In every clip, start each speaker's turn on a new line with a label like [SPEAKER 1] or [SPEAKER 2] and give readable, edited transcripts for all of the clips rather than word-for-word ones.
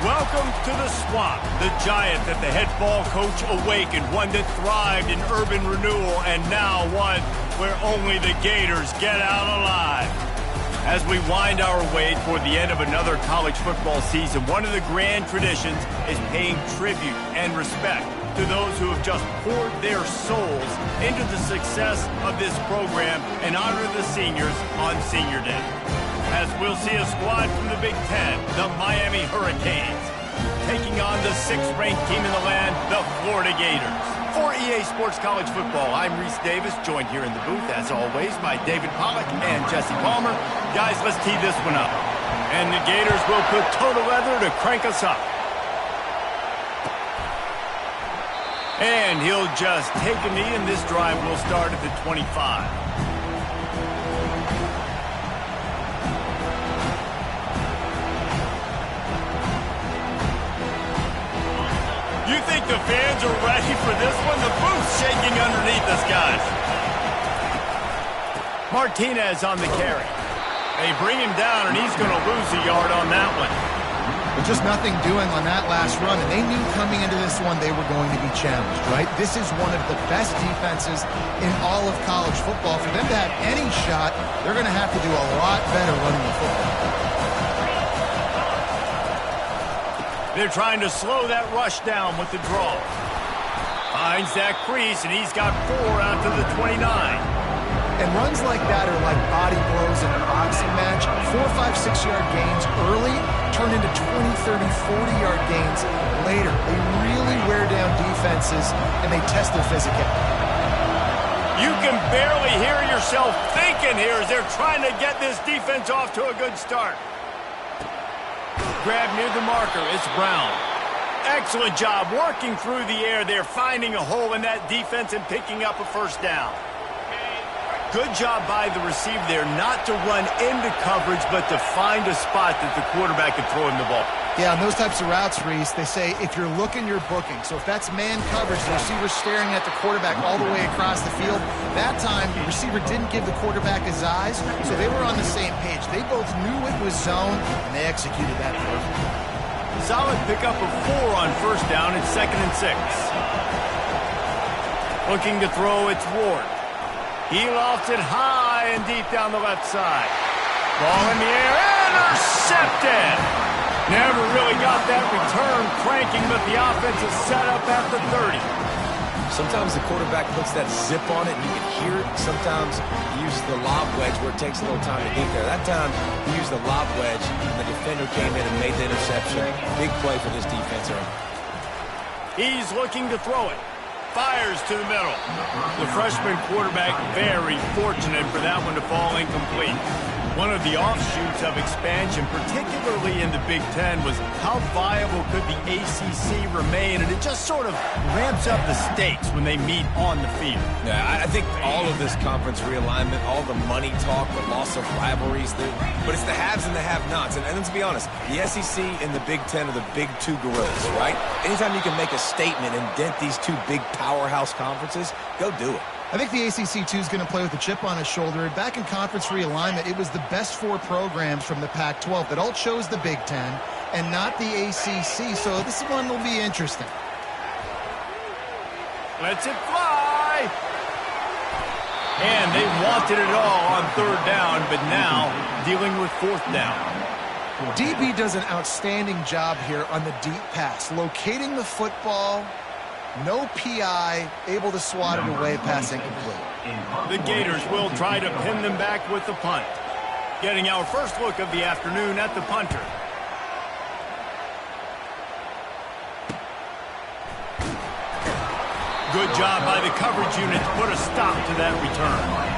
[SPEAKER 1] Welcome to the Swamp, the giant that the head ball coach awakened, one that thrived in urban renewal, and now one where only the Gators get out alive. As we wind our way toward the end of another college football season, one of the grand traditions is paying tribute and respect to those who have just poured their souls into the success of this program and honor the seniors on Senior Day. As we'll see a squad from the Big Ten, the Miami Hurricanes, taking on the 6th-ranked team in the land, the Florida Gators. For EA Sports College Football, I'm Reese Davis, joined here in the booth, as always, by David Pollack and Jesse Palmer. Guys, let's tee this one up. And the Gators will put total leather to crank us up. And he'll just take a knee, and this drive will start at the 25. You think the fans are ready for this one? The booth's shaking underneath us, guys. Martinez on the carry. They bring him down, and he's going to lose a yard on that one.
[SPEAKER 2] But just nothing doing on that last run, and they knew coming into this one they were going to be challenged, right? This is one of the best defenses in all of college football. For them to have any shot, they're going to have to do a lot better running the football.
[SPEAKER 1] They're trying to slow that rush down with the draw. Finds that crease, and he's got 4 out to the 29.
[SPEAKER 2] And runs like that are like body blows in a boxing match. 4, 5, 6-yard gains early turn into 20, 30, 40-yard gains later. They really wear down defenses, and they test their physicality.
[SPEAKER 1] You can barely hear yourself thinking here as they're trying to get this defense off to a good start. Grab near the marker, it's Brown. Excellent job working through the air there, finding a hole in that defense and picking up a first down. Good job by the receiver there not to run into coverage, but to find a spot that the quarterback can throw him the ball.
[SPEAKER 2] Yeah, on those types of routes, Reese, they say if you're looking, you're booking. So if that's man coverage, the receiver's staring at the quarterback all the way across the field. That time, the receiver didn't give the quarterback his eyes, so they were on the same page. They both knew it was zone, and they executed that perfectly.
[SPEAKER 1] Solid pickup of 4 on first down and 2nd and 6. Looking to throw, it's Ward. He lofts it high and deep down the left side. Ball in the air, intercepted! Never really got that return cranking, but the offense is set up at the 30.
[SPEAKER 3] Sometimes the quarterback puts that zip on it, and you can hear it. Sometimes he uses the lob wedge where it takes a little time to get there. That time, he used the lob wedge, and the defender came in and made the interception. Big play for this defense early.
[SPEAKER 1] He's looking to throw it. Fires to the middle. The freshman quarterback very fortunate for that one to fall incomplete. One of the offshoots of expansion, particularly in the Big Ten, was how viable could the ACC remain, and it just sort of ramps up the stakes when they meet on the field.
[SPEAKER 3] Yeah, I think all of this conference realignment, all the money talk, the loss of rivalries, but it's the haves and the have-nots. And let's be honest, the SEC and the Big Ten are the big two gorillas, right? Anytime you can make a statement and dent these two big powerhouse conferences, go do it.
[SPEAKER 2] I think the ACC, too, is going to play with a chip on his shoulder. Back in conference realignment, it was the best 4 programs from the Pac-12 that all chose the Big Ten and not the ACC, so this one will be interesting.
[SPEAKER 1] Lets it fly! And they wanted it all on 3rd down, but now dealing with 4th down.
[SPEAKER 2] DB does an outstanding job here on the deep pass, locating the football. No PI, able to swat it away, pass incomplete.
[SPEAKER 1] The Gators will try to pin them back with the punt. Getting our first look of the afternoon at the punter. Good job by the coverage unit to put a stop to that return.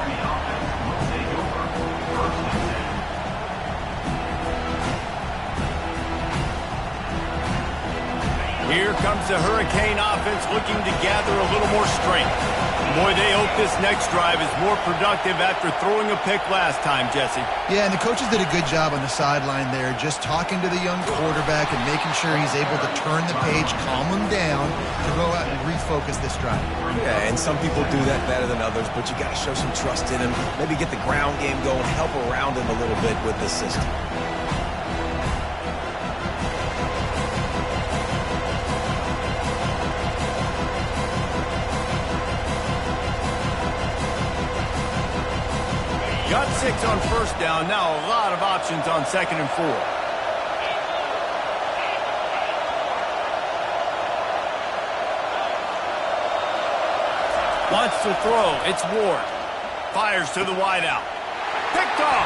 [SPEAKER 1] Here comes the Hurricane offense looking to gather a little more strength. Boy, they hope this next drive is more productive after throwing a pick last time, Jesse.
[SPEAKER 2] Yeah, and the coaches did a good job on the sideline there, just talking to the young quarterback and making sure he's able to turn the page, calm him down, to go out and refocus this drive.
[SPEAKER 3] Yeah, and some people do that better than others, but you got to show some trust in him, maybe get the ground game going, help around him a little bit with this system.
[SPEAKER 1] got 6 on first down. Now a lot of options on 2nd and 4. Wants to throw. It's Ward. Fires to the wideout. Picked off.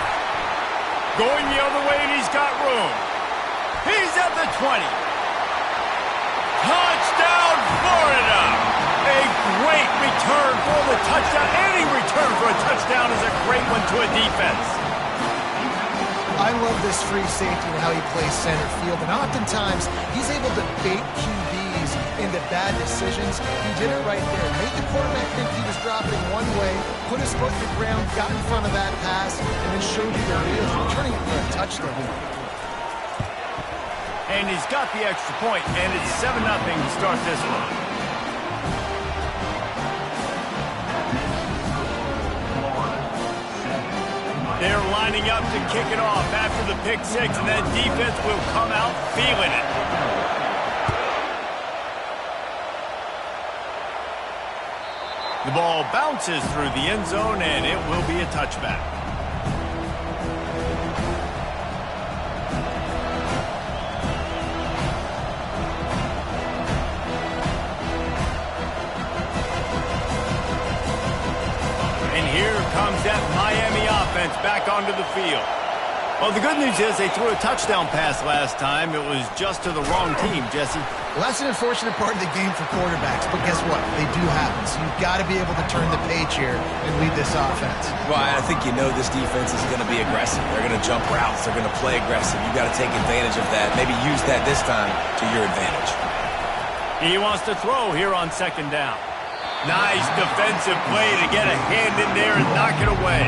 [SPEAKER 1] Going the other way, and he's got room. He's at the 20. Touchdown, Florida! A great return for the touchdown. Any return for a touchdown is a great one to a defense.
[SPEAKER 2] I love this free safety and how he plays center field, and oftentimes he's able to bait QBs into bad decisions. He did it right there. Made the quarterback think he was dropping one way, put his foot in the ground, got in front of that pass, and then showed you where he is, returning it for a touchdown.
[SPEAKER 1] And he's got the extra point, and it's 7-0 to start this one. They're lining up to kick it off after the pick 6, and that defense will come out feeling it. The ball bounces through the end zone, and it will be a touchback. Comes that Miami offense back onto the field. Well, the good news is they threw a touchdown pass last time. It was just to the wrong team, Jesse.
[SPEAKER 2] Well, that's an unfortunate part of the game for quarterbacks, but guess what? They do happen, so you've got to be able to turn the page here and lead this offense.
[SPEAKER 3] Well, I think you know this defense is going to be aggressive. They're going to jump routes. They're going to play aggressive. You've got to take advantage of that. Maybe use that this time to your advantage.
[SPEAKER 1] He wants to throw here on 2nd down. Nice defensive play to get a hand in there and knock it away.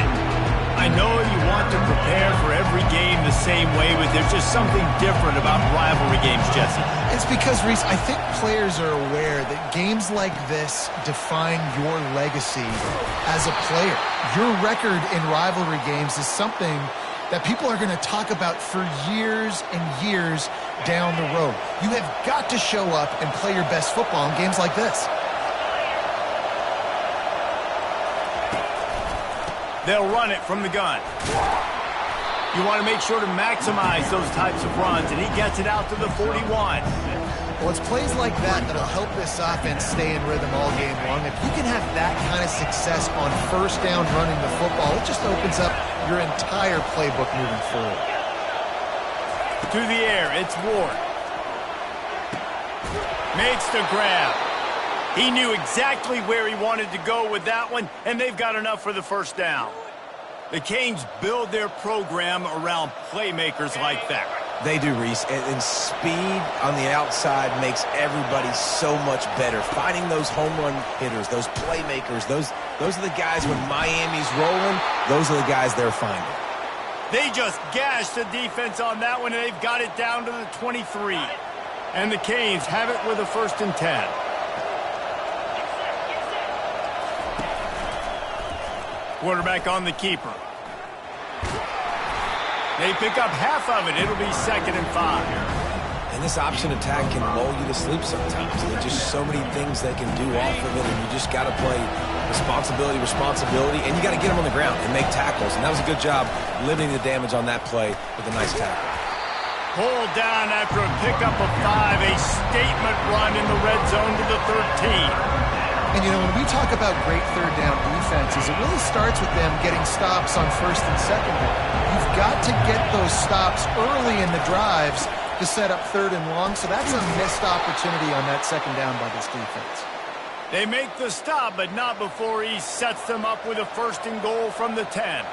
[SPEAKER 1] I know you want to prepare for every game the same way, but there's just something different about rivalry games, Jesse.
[SPEAKER 2] It's because, Reese, I think players are aware that games like this define your legacy as a player. Your record in rivalry games is something that people are going to talk about for years and years down the road. You have got to show up and play your best football in games like this.
[SPEAKER 1] They'll run it from the gun. You want to make sure to maximize those types of runs, and he gets it out to the 41.
[SPEAKER 2] Well, it's plays like that that'll help this offense stay in rhythm all game long. If you can have that kind of success on first down running the football, it just opens up your entire playbook moving forward.
[SPEAKER 1] To the air, it's Ward. Makes the grab. He knew exactly where he wanted to go with that one, and they've got enough for the first down. The Canes build their program around playmakers like that.
[SPEAKER 3] They do, Reese, and speed on the outside makes everybody so much better. Finding those home run hitters, those playmakers, those are the guys when Miami's rolling, those are the guys they're finding.
[SPEAKER 1] They just gashed the defense on that one, and they've got it down to the 23. And the Canes have it with a 1st and 10. Quarterback on the keeper. They pick up half of it. It'll be 2nd and 5.
[SPEAKER 3] And this option attack can lull you to sleep sometimes. There's just so many things they can do off of it, and you just got to play responsibility, and you got to get them on the ground and make tackles. And that was a good job limiting the damage on that play with a nice tackle.
[SPEAKER 1] Pulled down after a pickup of 5. A statement run in the red zone to the 13.
[SPEAKER 2] And, you know, when we talk about great third down defenses, it really starts with them getting stops on 1st and 2nd down. You've got to get those stops early in the drives to set up 3rd and long, so that's a missed opportunity on that 2nd down by this defense.
[SPEAKER 1] They make the stop, but not before he sets them up with a 1st and goal from the 10.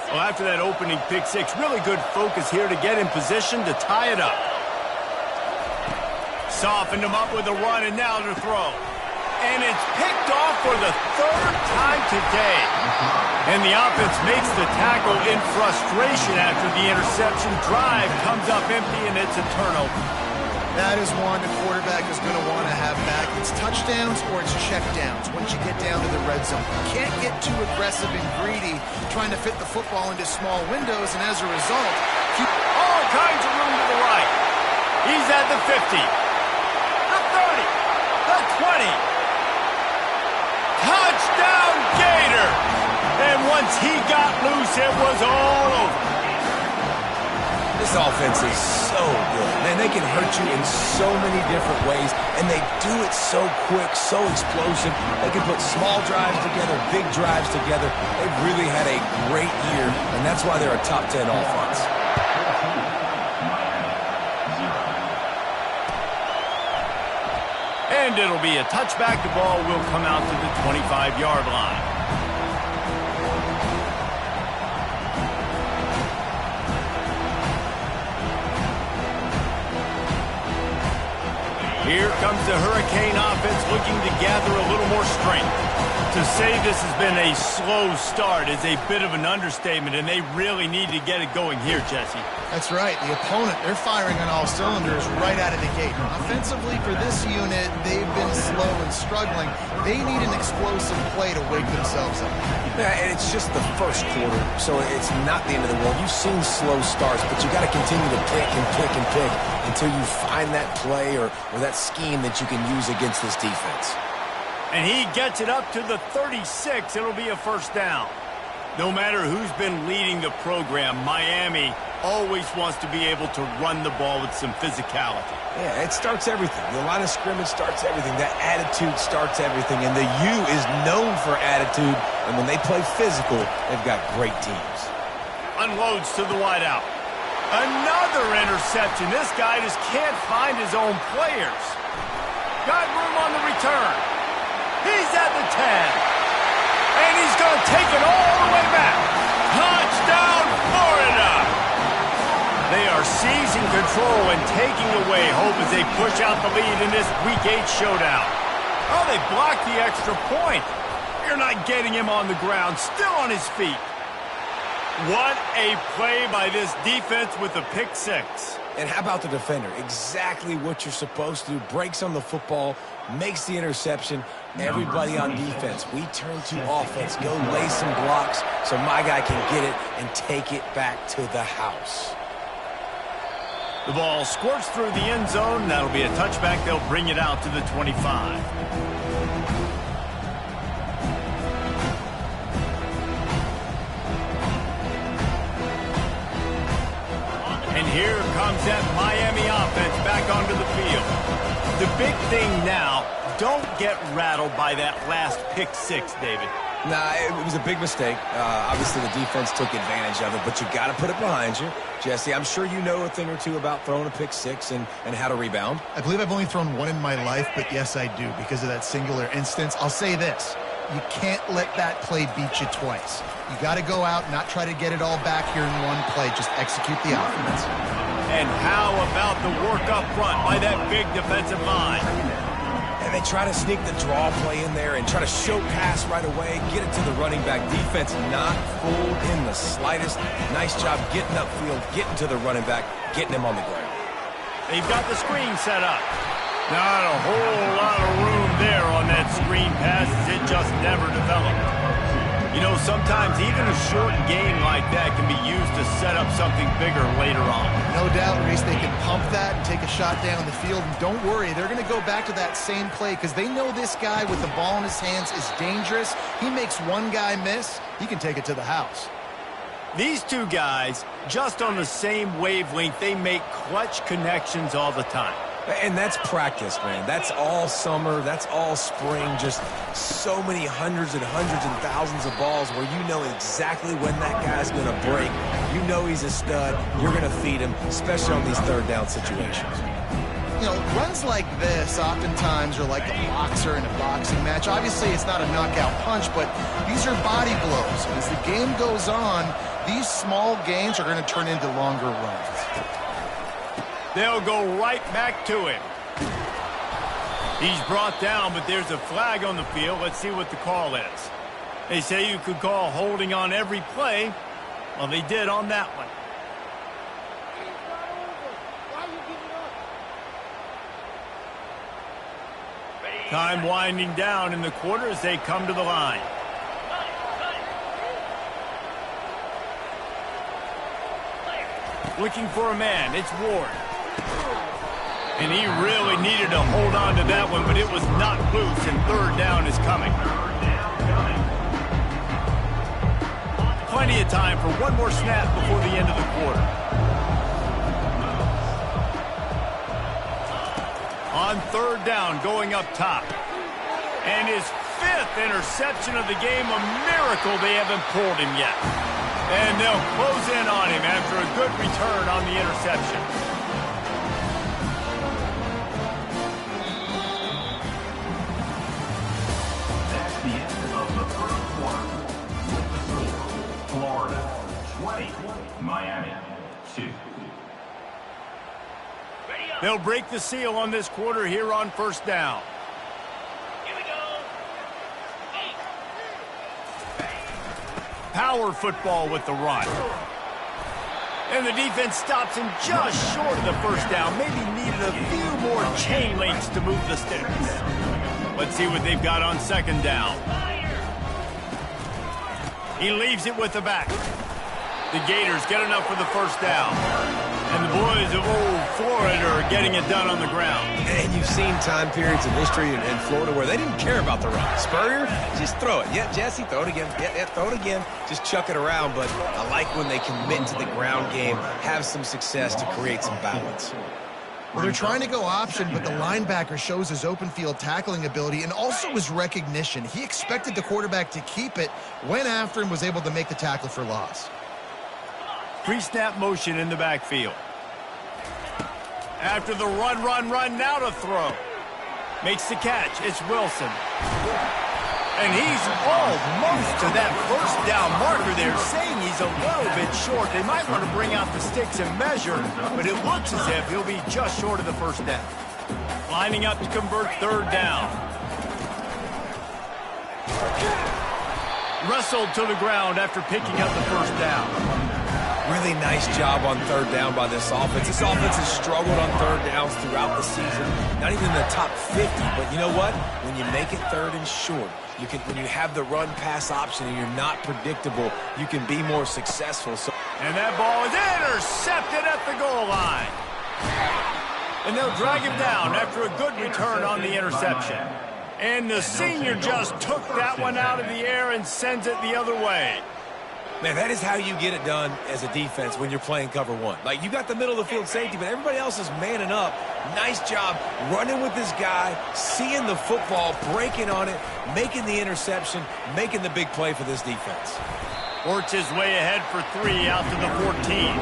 [SPEAKER 1] Well, after that opening pick 6, really good focus here to get in position to tie it up. Softened him up with a run, and now to throw. And it's picked off for the 3rd time today. And the offense makes the tackle in frustration after the interception. Drive comes up empty, and it's a turnover.
[SPEAKER 2] That is one the quarterback is going to want to have back. It's touchdowns or it's checkdowns once you get down to the red zone. You can't get too aggressive and greedy trying to fit the football into small windows, and as a result, keep
[SPEAKER 1] all kinds of room to the right. He's at the 50, the 30, the 20. Touchdown, Gators! And once he got loose, it was all over.
[SPEAKER 3] This offense is so good. Man, they can hurt you in so many different ways, and they do it so quick, so explosive. They can put small drives together, big drives together. They've really had a great year, and that's why they're a top 10 offense.
[SPEAKER 1] And it'll be a touchback. The ball will come out to the 25-yard line. Here comes the Hurricane offense looking to gather a little more strength. To say this has been a slow start is a bit of an understatement, and they really need to get it going here, Jesse.
[SPEAKER 2] That's right. The opponent, they're firing on all cylinders right out of the gate. Offensively for this unit, they've been slow and struggling. They need an explosive play to wake themselves up.
[SPEAKER 3] Yeah, and it's just the first quarter, so it's not the end of the world. You've seen slow starts, but you got to continue to pick and pick and pick until you find that play or that scheme that you can use against this defense.
[SPEAKER 1] And he gets it up to the 36. It'll be a first down. No matter who's been leading the program, Miami always wants to be able to run the ball with some physicality.
[SPEAKER 3] Yeah, it starts everything. The line of scrimmage starts everything. That attitude starts everything. And the U is known for attitude. And when they play physical, they've got great teams.
[SPEAKER 1] Unloads to the wideout. Another interception. This guy just can't find his own players. Got room on the return. He's at the 10. And he's going to take it all the way back. Touchdown, Florida! They are seizing control and taking away hope as they push out the lead in this Week 8 showdown. Oh, they blocked the extra point. You're not getting him on the ground, still on his feet. What a play by this defense with a pick six.
[SPEAKER 3] And how about the defender? Exactly what you're supposed to do. Breaks on the football, makes the interception. Everybody on defense, we turn to offense. Go lay some blocks so my guy can get it and take it back to the house.
[SPEAKER 1] The ball squirts through the end zone. That'll be a touchback. They'll bring it out to the 25. And here comes that Miami offense back onto the field. The big thing now, don't get rattled by that last pick six, David.
[SPEAKER 3] Nah, it was a big mistake. Obviously, the defense took advantage of it, but you got to put it behind you. Jesse, I'm sure you know a thing or two about throwing a pick six and how to rebound.
[SPEAKER 2] I believe I've only thrown one in my life, but yes, I do because of that singular instance. I'll say this. You can't let that play beat you twice. You got to go out, not try to get it all back here in one play. Just execute the offense.
[SPEAKER 1] And how about the work up front by that big defensive line?
[SPEAKER 3] And they try to sneak the draw play in there and try to show pass right away, get it to the running back. Defense not fooled in the slightest. Nice job getting upfield, getting to the running back, getting him on the ground.
[SPEAKER 1] They've got the screen set up. Not a whole lot of room there on that screen pass as it just never developed. You know, sometimes even a short game like that can be used to set up something bigger later on.
[SPEAKER 2] No doubt, Reese, they can pump that and take a shot down the field. And don't worry, they're going to go back to that same play because they know this guy with the ball in his hands is dangerous. He makes one guy miss, he can take it to the house.
[SPEAKER 1] These two guys, just on the same wavelength, they make clutch connections all the time.
[SPEAKER 3] And that's practice, man. That's all summer. That's all spring. Just so many hundreds and thousands of balls where you know exactly when that guy's going to break. You know he's a stud. You're going to feed him, especially on these third down situations.
[SPEAKER 2] You know, runs like this oftentimes are like a boxer in a boxing match. Obviously, it's not a knockout punch, but these are body blows. And as the game goes on, these small gains are going to turn into longer runs.
[SPEAKER 1] They'll go right back to him. He's brought down, but there's a flag on the field. Let's see what the call is. They say you could call holding on every play. Well, they did on that one. Time winding down in the quarter as they come to the line. Looking for a man. It's Ward. And he really needed to hold on to that one, but it was not loose, and third down is coming. of time for one more snap before the end of the quarter. On third down, going up top. And his 5th interception of the game, a miracle they haven't pulled him yet. And they'll close in on him after a good return on the interception.
[SPEAKER 4] That's the end of the first quarter. With the score, Florida 20, Miami 2.
[SPEAKER 1] They'll break the seal on this quarter here on first down. Power football with the run. And the defense stops him just short of the first down. Maybe needed a few more chain links to move the sticks. Let's see what they've got on second down. He leaves it with the back. The Gators get enough for the first down. And the boys of old Florida are getting it done on the ground.
[SPEAKER 3] And you've seen time periods in history in Florida where they didn't care about the run. Spurrier, just throw it. Yeah, Jesse, throw it again. Yeah, throw it again. Just chuck it around. But I like when they commit to the ground game, have some success to create some balance.
[SPEAKER 2] Well, they're trying to go option, but the linebacker shows his open field tackling ability and also his recognition. He expected the quarterback to keep it, went after him, was able to make the tackle for loss.
[SPEAKER 1] Pre-snap motion in the backfield. After the run, now to throw. Makes the catch. It's Wilson. And he's almost to that first down marker there, saying he's a little bit short. They might want to bring out the sticks and measure, but it looks as if he'll be just short of the first down. Lining up to convert third down. Wrestled to the ground after picking up the first down.
[SPEAKER 3] Really nice job on third down by this offense. This offense has struggled on third downs throughout the season. Not even in the top 50, but you know what? When you make it third and short, when you have the run-pass option and you're not predictable, you can be more successful.
[SPEAKER 1] And that ball is intercepted at the goal line. And they'll drag him down after a good return on the interception. And the senior just took that one out of the air and sends it the other way.
[SPEAKER 3] Man, that is how you get it done as a defense when you're playing cover one. Like, you got the middle of the field safety, but everybody else is manning up. Nice job running with this guy, seeing the football, breaking on it, making the interception, making the big play for this defense.
[SPEAKER 1] Works his way ahead for 3 out to the 14.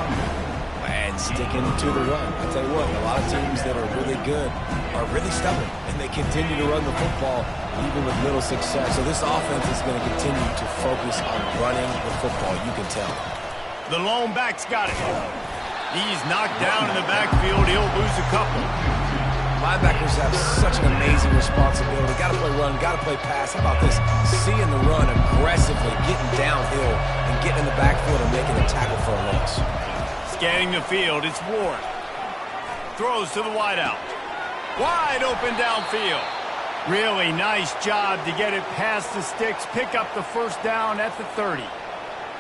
[SPEAKER 3] And sticking to the run. I tell you what, a lot of teams that are really good are really stubborn, and they continue to run the football even with little success. So this offense is going to continue to focus on running the football, you can tell.
[SPEAKER 1] The lone back's got it. He's knocked down in the backfield. He'll lose a couple.
[SPEAKER 3] Linebackers have such an amazing responsibility. Got to play run, got to play pass. How about this? Seeing the run aggressively, getting downhill, and getting in the backfield and making a tackle for a loss.
[SPEAKER 1] Scanning the field, it's Ward. Throws to the wideout. Wide open downfield. Really nice job to get it past the sticks, pick up the first down at the 30.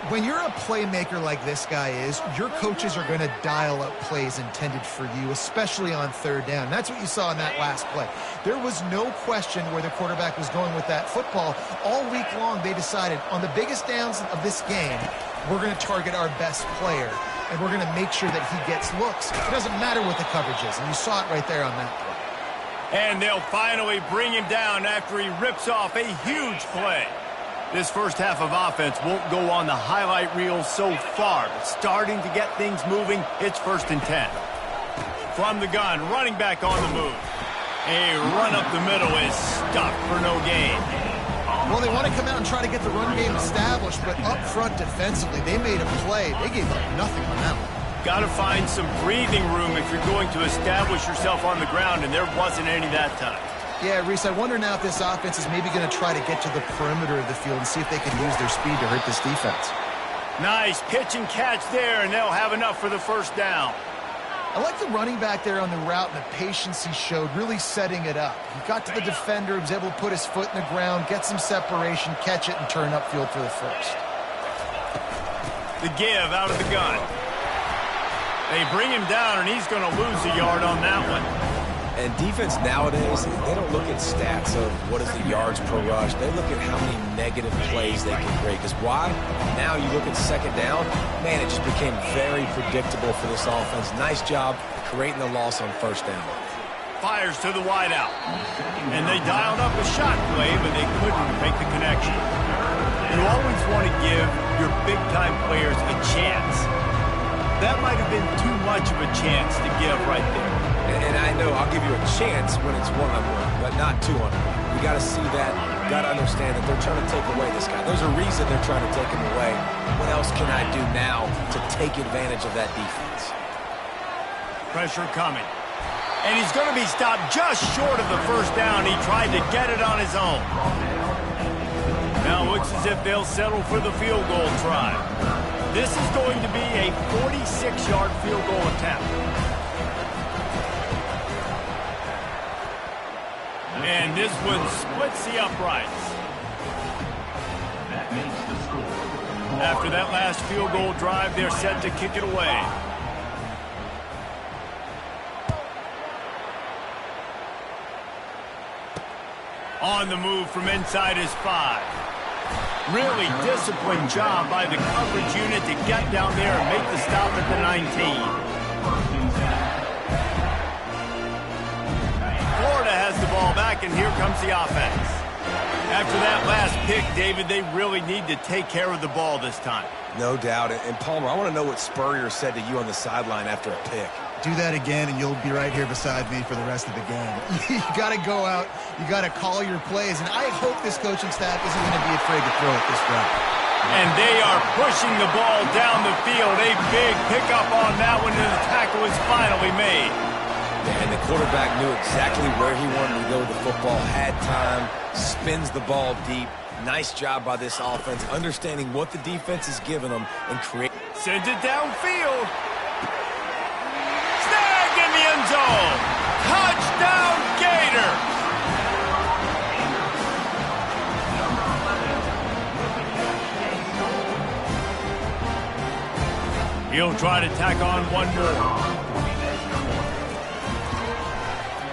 [SPEAKER 2] When you're a playmaker like this guy is, your coaches are going to dial up plays intended for you, especially on third down. That's what you saw in that last play. There was no question where the quarterback was going with that football. All week long, they decided on the biggest downs of this game, we're going to target our best player, and we're going to make sure that he gets looks. It doesn't matter what the coverage is, and you saw it right there on that play.
[SPEAKER 1] And they'll finally bring him down after he rips off a huge play. This first half of offense won't go on the highlight reel so far, but starting to get things moving, it's 1st and 10. From the gun, running back on the move. A run up the middle is stuck for no gain.
[SPEAKER 2] Well, they want to come out and try to get the run game established, but up front defensively, they made a play. They gave up nothing on that one.
[SPEAKER 1] Got to find some breathing room if you're going to establish yourself on the ground, and there wasn't any that time.
[SPEAKER 2] Yeah, Reese, I wonder now if this offense is maybe going to try to get to the perimeter of the field and see if they can use their speed to hurt this defense.
[SPEAKER 1] Nice pitch and catch there, and they'll have enough for the first down.
[SPEAKER 2] I like the running back there on the route and the patience he showed, really setting it up. He got to the defender, was able to put his foot in the ground, get some separation, catch it, and turn upfield for the first.
[SPEAKER 1] The give out of the gun. They bring him down, and he's going to lose a yard on that one.
[SPEAKER 3] And defense nowadays, they don't look at stats of what is the yards per rush. They look at how many negative plays they can create. Because why? Now you look at second down, man, it just became very predictable for this offense. Nice job creating the loss on first down.
[SPEAKER 1] Fires to the wideout. And they dialed up a shot play, but they couldn't make the connection. You always want to give your big-time players a chance. That might have been too much of a chance to give right there.
[SPEAKER 3] And I know I'll give you a chance when it's one-on-one, but not two-on-one. You got to see that. You got to understand that they're trying to take away this guy. There's a reason they're trying to take him away. What else can I do now to take advantage of that defense?
[SPEAKER 1] Pressure coming. And he's going to be stopped just short of the first down. He tried to get it on his own. Now it looks as if they'll settle for the field goal try. This is going to be a 46-yard field goal attempt. And this one splits the uprights.
[SPEAKER 4] That makes the score.
[SPEAKER 1] After that last field goal drive, they're set to kick it away. On the move from inside his 5. Really disciplined job by the coverage unit to get down there and make the stop at the 19. Florida has the ball back, and here comes the offense. After that last pick, David, they really need to take care of the ball this time.
[SPEAKER 3] No doubt. And Palmer, I want to know what Spurrier said to you on the sideline after a pick.
[SPEAKER 2] Do that again, and you'll be right here beside me for the rest of the game. You got to go out. You got to call your plays, and I hope this coaching staff isn't going to be afraid to throw it this route.
[SPEAKER 1] And they are pushing the ball down the field. A big pickup on that one, and the tackle is finally made.
[SPEAKER 3] And the quarterback knew exactly where he wanted to go with the football, had time, spins the ball deep. Nice job by this offense, understanding what the defense is giving them and create.
[SPEAKER 1] Sends it downfield. Snagged in the end zone. Touchdown, Gator. He'll try to tack on one more.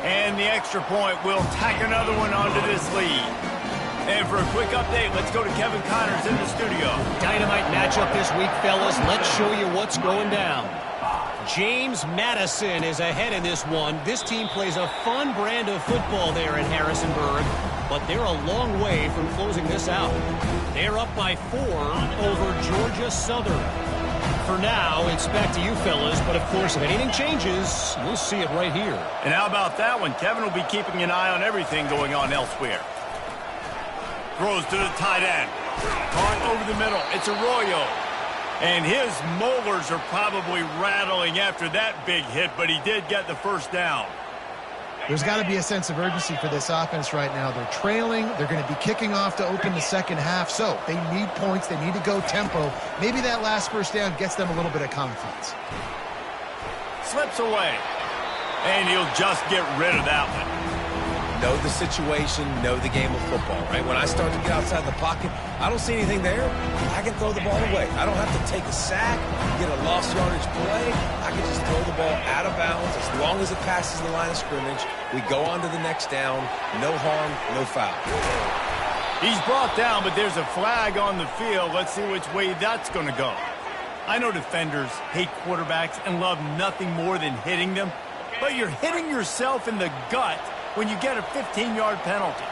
[SPEAKER 1] And the extra point will tack another one onto this lead. And for a quick update, let's go to Kevin Connors in the studio.
[SPEAKER 5] Dynamite matchup this week, fellas. Let's show you what's going down. James Madison is ahead in this one. This team plays a fun brand of football there in Harrisonburg, but they're a long way from closing this out. They're up by 4 over Georgia Southern. For now, it's back to you fellas, but of course, if anything changes, you'll see it right here.
[SPEAKER 1] And how about that one? Kevin will be keeping an eye on everything going on elsewhere. Throws to the tight end. Caught over the middle. It's Arroyo. And his molars are probably rattling after that big hit, but he did get the first down.
[SPEAKER 2] There's got to be a sense of urgency for this offense right now. They're trailing. They're going to be kicking off to open the second half. So they need points. They need to go tempo. Maybe that last first down gets them a little bit of confidence.
[SPEAKER 1] Slips away. And he'll just get rid of that one.
[SPEAKER 3] Know the situation, know the game of football, right? When I start to get outside the pocket, I don't see anything there. I can throw the ball away. I don't have to take a sack, get a lost yardage play. I can just throw the ball out of bounds as long as it passes the line of scrimmage. We go on to the next down. No harm, no foul.
[SPEAKER 1] He's brought down, but there's a flag on the field. Let's see which way that's going to go. I know defenders hate quarterbacks and love nothing more than hitting them, but you're hitting yourself in the gut when you get a 15-yard penalty.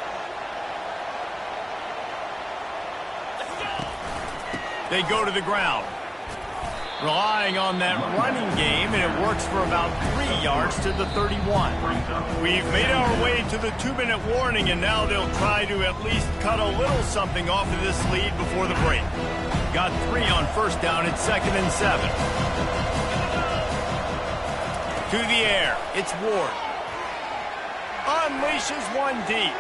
[SPEAKER 1] They go to the ground, relying on that running game, and it works for about 3 yards to the 31. We've made our way to the 2-minute warning, and now they'll try to at least cut a little something off of this lead before the break. Got 3 on first down at 2nd and 7. To the air, it's Ward. Unleashes one deep.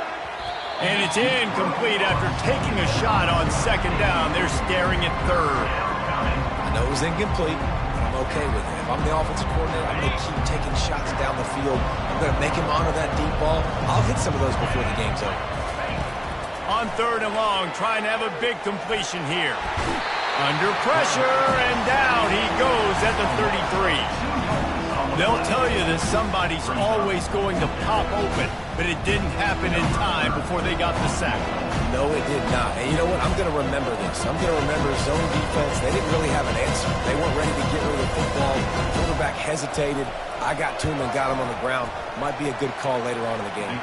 [SPEAKER 1] And it's incomplete after taking a shot on second down. They're staring at third.
[SPEAKER 3] I know it was incomplete, but I'm okay with it. If I'm the offensive coordinator, I'm going to keep taking shots down the field. I'm going to make him honor that deep ball. I'll hit some of those before the game's over.
[SPEAKER 1] On 3rd and long, trying to have a big completion here. Under pressure, and down he goes at the 33. They'll tell you that somebody's always going to pop open, but it didn't happen in time before they got the sack.
[SPEAKER 3] No, it did not. And you know what? I'm going to remember this. I'm going to remember zone defense. They didn't really have an answer. They weren't ready to get rid of the football. The quarterback hesitated. I got to him and got him on the ground. Might be a good call later on in the game.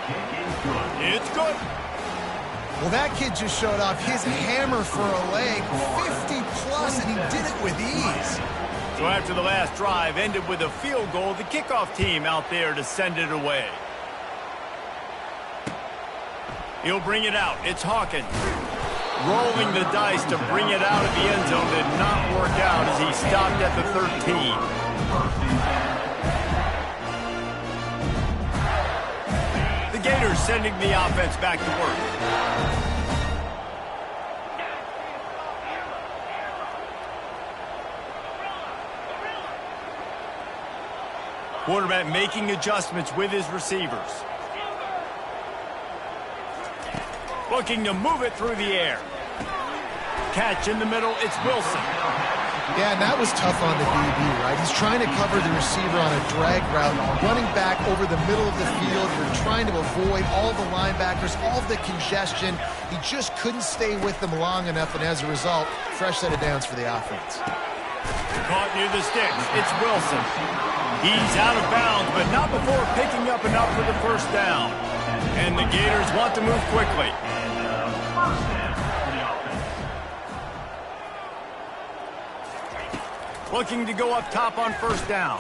[SPEAKER 1] It's good.
[SPEAKER 2] Well, that kid just showed off his hammer for a leg, 50-plus, and he did it with ease.
[SPEAKER 1] So after the last drive ended with a field goal, the kickoff team out there to send it away. He'll bring it out. It's Hawkins. Rolling the dice to bring it out of the end zone did not work out as he stopped at the 13. The Gators sending the offense back to work. Quarterback making adjustments with his receivers. Looking to move it through the air. Catch in the middle, it's Wilson.
[SPEAKER 2] Yeah, and that was tough on the DB, right? He's trying to cover the receiver on a drag route, running back over the middle of the field. You're trying to avoid all the linebackers, all the congestion. He just couldn't stay with them long enough, and as a result, fresh set of downs for the offense.
[SPEAKER 1] Caught near the sticks, it's Wilson. He's out of bounds, but not before picking up enough for the first down. And the Gators want to move quickly. Looking to go up top on first down.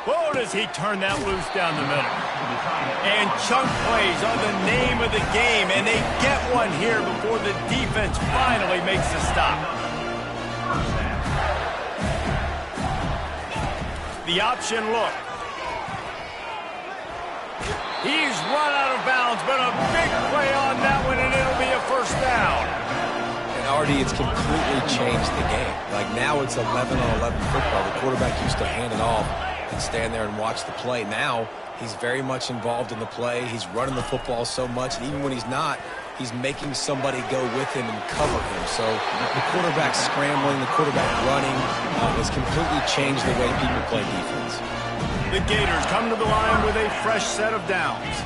[SPEAKER 1] Whoa, does he turn that loose down the middle. And chunk plays are the name of the game, and they get one here before the defense finally makes a stop. The option look. He's run out of bounds, but a big play on that one, and it'll be a first down.
[SPEAKER 3] And Artie, it's completely changed the game. Like now it's 11-on-11 football. The quarterback used to hand it off and stand there and watch the play. Now he's very much involved in the play. He's running the football so much, and even when he's not, he's making somebody go with him and cover him. So the quarterback scrambling, the quarterback running has completely changed the way people play defense.
[SPEAKER 1] The Gators come to the line with a fresh set of downs.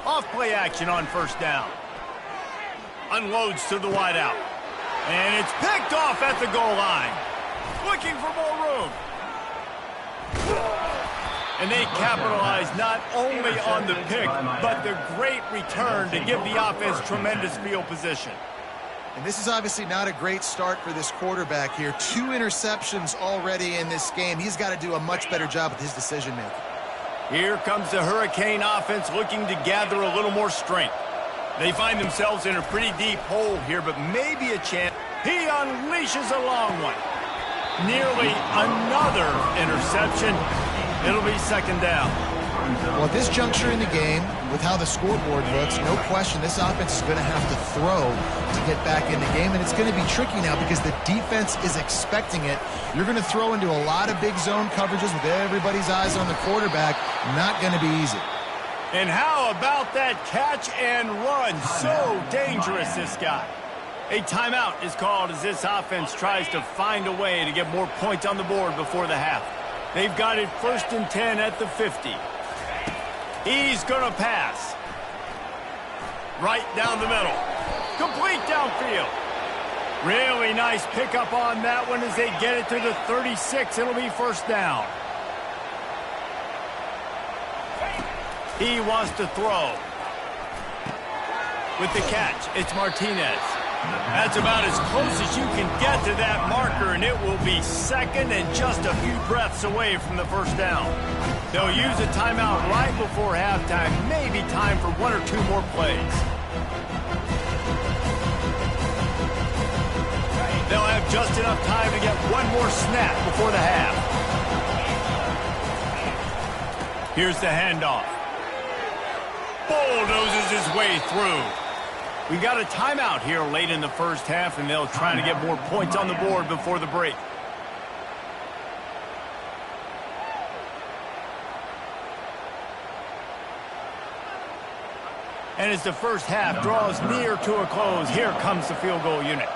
[SPEAKER 1] Off play action on first down. Unloads to the wideout. And it's picked off at the goal line. Looking for more room. And they capitalize not only on the pick, but the great return to give the offense tremendous field position.
[SPEAKER 2] And this is obviously not a great start for this quarterback here. 2 interceptions already in this game. He's got to do a much better job with his decision-making.
[SPEAKER 1] Here comes the Hurricane offense looking to gather a little more strength. They find themselves in a pretty deep hole here, but maybe a chance. He unleashes a long one. Nearly another interception. It'll be second down.
[SPEAKER 2] Well, at this juncture in the game, with how the scoreboard looks, no question this offense is going to have to throw to get back in the game, and it's going to be tricky now because the defense is expecting it. You're going to throw into a lot of big zone coverages with everybody's eyes on the quarterback. Not going to be easy.
[SPEAKER 1] And how about that catch and run? So dangerous, this guy. A timeout is called as this offense tries to find a way to get more points on the board before the half. They've got it 1st and 10 at the 50. He's going to pass. Right down the middle. Complete downfield. Really nice pickup on that one as they get it to the 36. It'll be first down. He wants to throw. With the catch, it's Martinez. That's about as close as you can get to that marker, and it will be second and just a few breaths away from the first down. They'll use a timeout right before halftime, maybe time for 1 or 2 more plays. They'll have just enough time to get one more snap before the half. Here's the handoff. Bulldozes his way through. We got a timeout here late in the first half, and they'll try to get more points on the board before the break. And as the first half draws near to a close, here comes the field goal unit.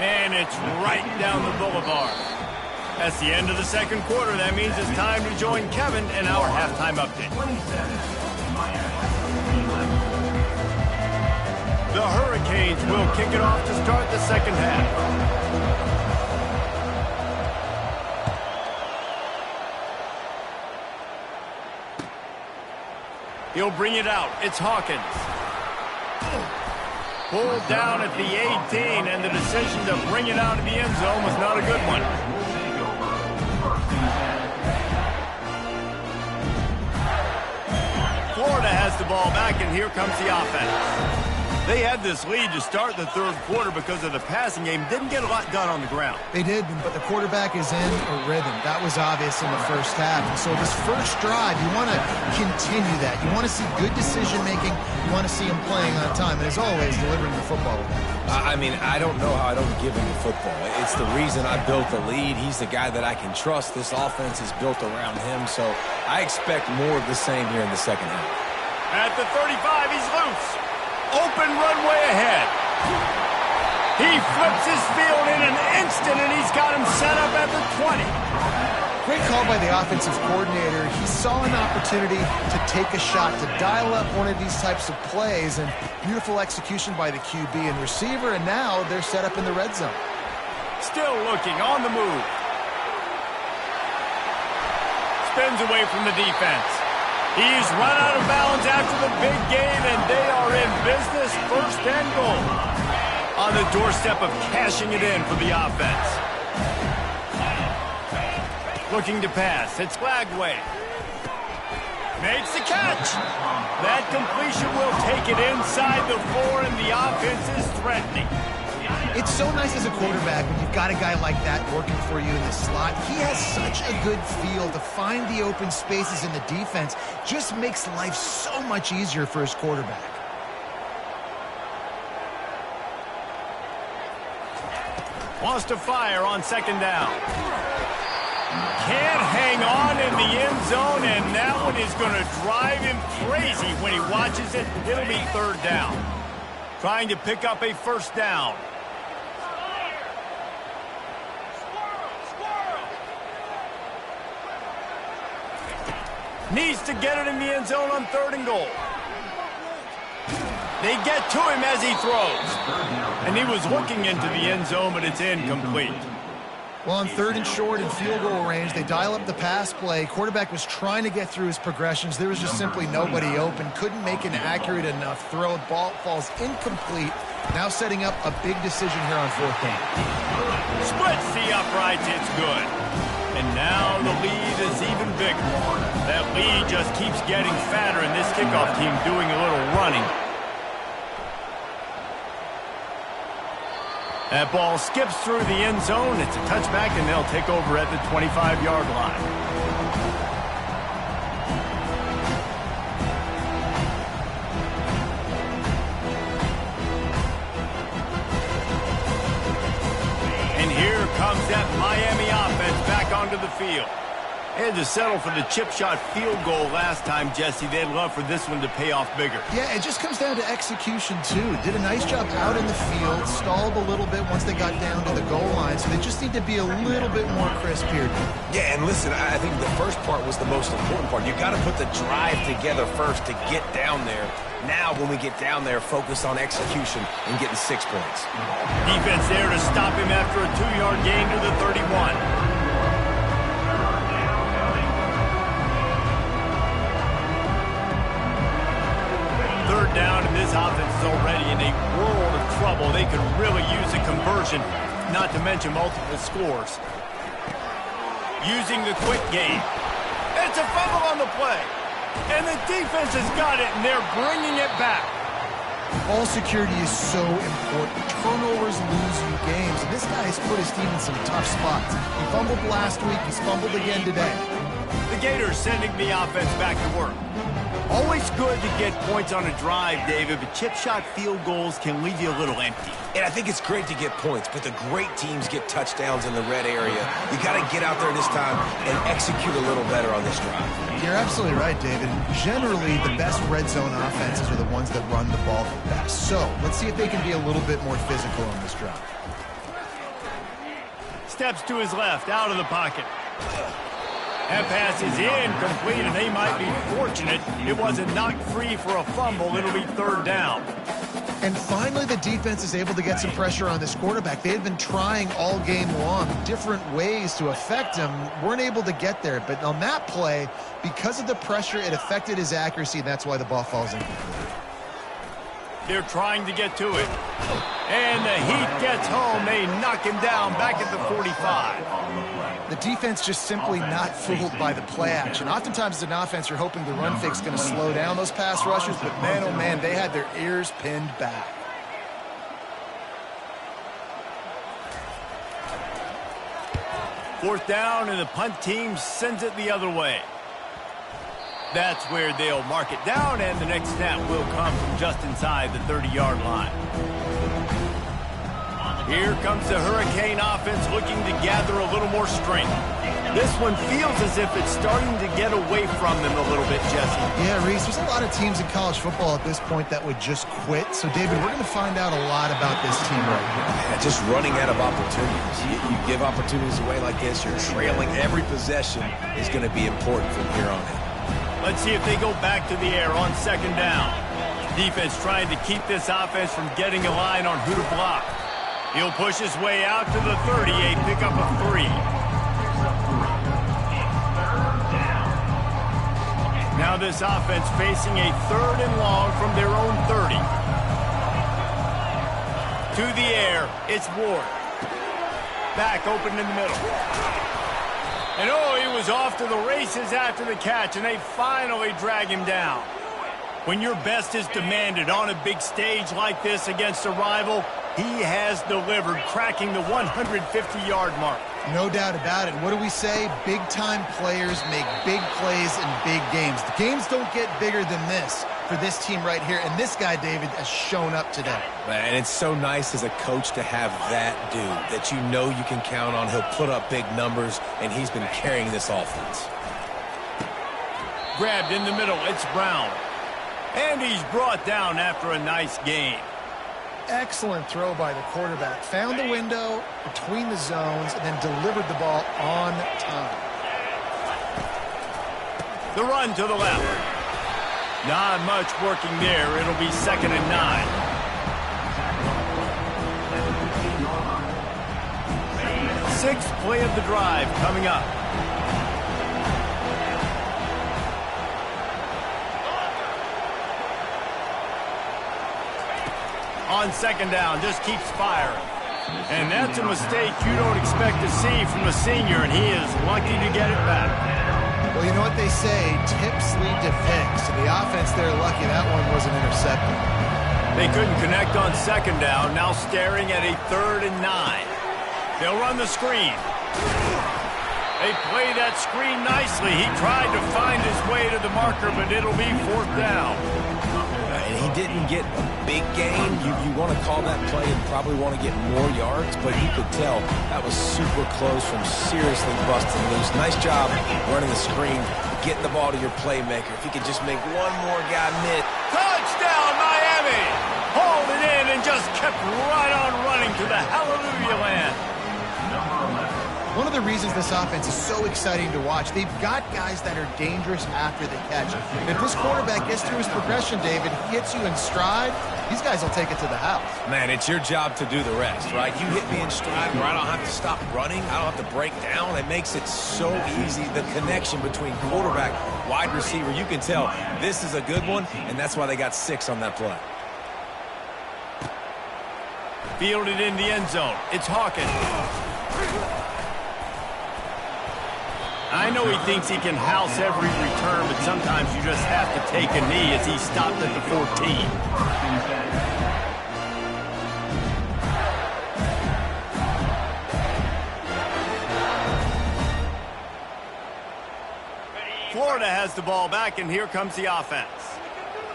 [SPEAKER 1] And it's right down the boulevard. That's the end of the second quarter. That means it's time to join Kevin in our halftime update. The Hurricanes will kick it off to start the second half. He'll bring it out. It's Hawkins. Pulled down at the 18, and the decision to bring it out of the end zone was not a good one. Florida has the ball back, and here comes the offense. They had this lead to start the third quarter because of the passing game. Didn't get a lot done on the ground.
[SPEAKER 2] They did, but the quarterback is in a rhythm. That was obvious in the first half. And so this first drive, you want to continue that. You want to see good decision-making. You want to see him playing on time. And as always, delivering the football.
[SPEAKER 3] I mean, I don't know how I don't give him the football. It's the reason I built the lead. He's the guy that I can trust. This offense is built around him. So I expect more of the same here in the second half.
[SPEAKER 1] At the 35, he's loose. Open runway ahead. He flips his field in an instant, and he's got him set up at the 20.
[SPEAKER 2] Great call by the offensive coordinator. He saw an opportunity to take a shot, to dial up one of these types of plays, and beautiful execution by the QB and receiver, and now they're set up in the red zone.
[SPEAKER 1] Still looking, on the move. Spins away from the defense. He's run out of bounds after the big game, and they are in business, first and goal. On the doorstep of cashing it in for the offense. Looking to pass. It's Lagway. Makes the catch. That completion will take it inside the 4, and the offense is threatening.
[SPEAKER 2] It's so nice as a quarterback when you've got a guy like that working for you in the slot. He has such a good feel to find the open spaces in the defense. Just makes life so much easier for his quarterback.
[SPEAKER 1] Wants to fire on second down. Can't hang on in the end zone, and that one is going to drive him crazy when he watches it. It'll be third down. Trying to pick up a first down. Needs to get it in the end zone on third and goal. They get to him as he throws. And he was looking into the end zone, but it's incomplete.
[SPEAKER 2] Well, on third and short and field goal range, they dial up the pass play. Quarterback was trying to get through his progressions. There was just simply nobody open. Couldn't make an accurate enough throw. Ball falls incomplete. Now setting up a big decision here on fourth down.
[SPEAKER 1] Splits the uprights. It's good. And now the lead is even bigger. That lead just keeps getting fatter, and this kickoff team doing a little running. That ball skips through the end zone. It's a touchback, and they'll take over at the 25-yard line. And here comes that Miami offense back onto the field. They had to settle for the chip shot field goal last time, Jesse. They'd love for this one to pay off bigger.
[SPEAKER 2] Yeah, it just comes down to execution, too. Did a nice job out in the field, stalled a little bit once they got down to the goal line, so they just need to be a little bit more crisp here.
[SPEAKER 3] Yeah, and listen, I think the first part was the most important part. You got to put the drive together first to get down there. Now, when we get down there, focus on execution and getting 6 points.
[SPEAKER 1] Defense there to stop him after a 2-yard gain to the 31. Third down, and this offense is already in a world of trouble. They could really use a conversion, not to mention multiple scores. Using the quick game. It's a fumble on the play. And the defense has got it, and they're bringing it back.
[SPEAKER 2] Ball security is so important. Turnovers lose you games, and this guy has put his team in some tough spots. He fumbled last week. He's fumbled again today.
[SPEAKER 1] The Gators sending the offense back to work. Always good to get points on a drive, David, but chip shot field goals can leave you a little empty.
[SPEAKER 3] And I think it's great to get points, but the great teams get touchdowns in the red area. You got to get out there this time and execute a little better on this drive.
[SPEAKER 2] You're absolutely right, David. Generally, the best red zone offenses are the ones that run the ball the best. So let's see if they can be a little bit more physical on this drive.
[SPEAKER 1] steps to his left, out of the pocket. That pass is incomplete, and they might be fortunate it wasn't knocked free for a fumble. It'll be third down.
[SPEAKER 2] And finally, the defense is able to get some pressure on this quarterback. They had been trying all game long different ways to affect him, weren't able to get there. But on that play, because of the pressure, it affected his accuracy, and that's why the ball falls incomplete.
[SPEAKER 1] They're trying to get to it. And the heat gets home. They knock him down back at the 45.
[SPEAKER 2] The defense just simply not fooled by the play action. Oftentimes as an offense, you're hoping the run fake's going to slow down those pass rushers, but man, oh man, they had their ears pinned back.
[SPEAKER 1] Fourth down, and the punt team sends it the other way. That's where they'll mark it down, and the next snap will come from just inside the 30-yard line. Here comes the Hurricane offense looking to gather a little more strength. This one feels as if it's starting to get away from them a little bit, Jesse.
[SPEAKER 2] Yeah, Reese, there's a lot of teams in college football at this point that would just quit. So, David, we're going to find out a lot about this team right here.
[SPEAKER 3] Yeah, just running out of opportunities. You give opportunities away like this, you're trailing. Every possession is going to be important from here on in.
[SPEAKER 1] Let's see if they go back to the air on second down. Defense trying to keep this offense from getting a line on who to block. He'll push his way out to the 38, pick up a 3. Now this offense facing a 3rd and long from their own 30. To the air, it's Ward. Back open in the middle. And oh, he was off to the races after the catch, and they finally drag him down. When your best is demanded on a big stage like this against a rival, he has delivered, cracking the 150-yard mark.
[SPEAKER 2] No doubt about it. What do we say? Big-time players make big plays in big games. The games don't get bigger than this for this team right here, and this guy, David, has shown up today.
[SPEAKER 3] And it's so nice as a coach to have that dude that you know you can count on. He'll put up big numbers, and he's been carrying this offense.
[SPEAKER 1] Grabbed in the middle, it's Brown. And he's brought down after a nice gain.
[SPEAKER 2] Excellent throw by the quarterback. Found the window between the zones and then delivered the ball on time.
[SPEAKER 1] The run to the left. Not much working there. It'll be 2nd and 9. Sixth play of the drive coming up. On second down, just keeps firing. And that's a mistake you don't expect to see from a senior, and he is lucky to get it back.
[SPEAKER 2] Well, you know what they say, tips lead to picks. So the offense, they're lucky that one wasn't intercepted.
[SPEAKER 1] They couldn't connect on second down, now staring at a 3rd and 9. They'll run the screen. They play that screen nicely. He tried to find his way to the marker, but it'll be 4th down.
[SPEAKER 3] And he didn't get a big gain. You want to call that play and probably want to get more yards, but you could tell that was super close from seriously busting loose. Nice job running the screen, getting the ball to your playmaker. If he could just make one more guy miss.
[SPEAKER 1] Touchdown, Miami! Hauled it in and just kept right on running to the hallelujah land.
[SPEAKER 2] One of the reasons this offense is so exciting to watch, they've got guys that are dangerous after the catch. And if this quarterback gets through his progression, David, hits you in stride, these guys will take it to the house.
[SPEAKER 3] Man, it's your job to do the rest, right? You hit me in stride where I don't have to stop running. I don't have to break down. It makes it so easy. The connection between quarterback, wide receiver, you can tell this is a good one, and that's why they got 6 on that play.
[SPEAKER 1] Fielded in the end zone. It's Hawkins. I know he thinks he can house every return, but sometimes you just have to take a knee as he stopped at the 14. Florida has the ball back, and here comes the offense.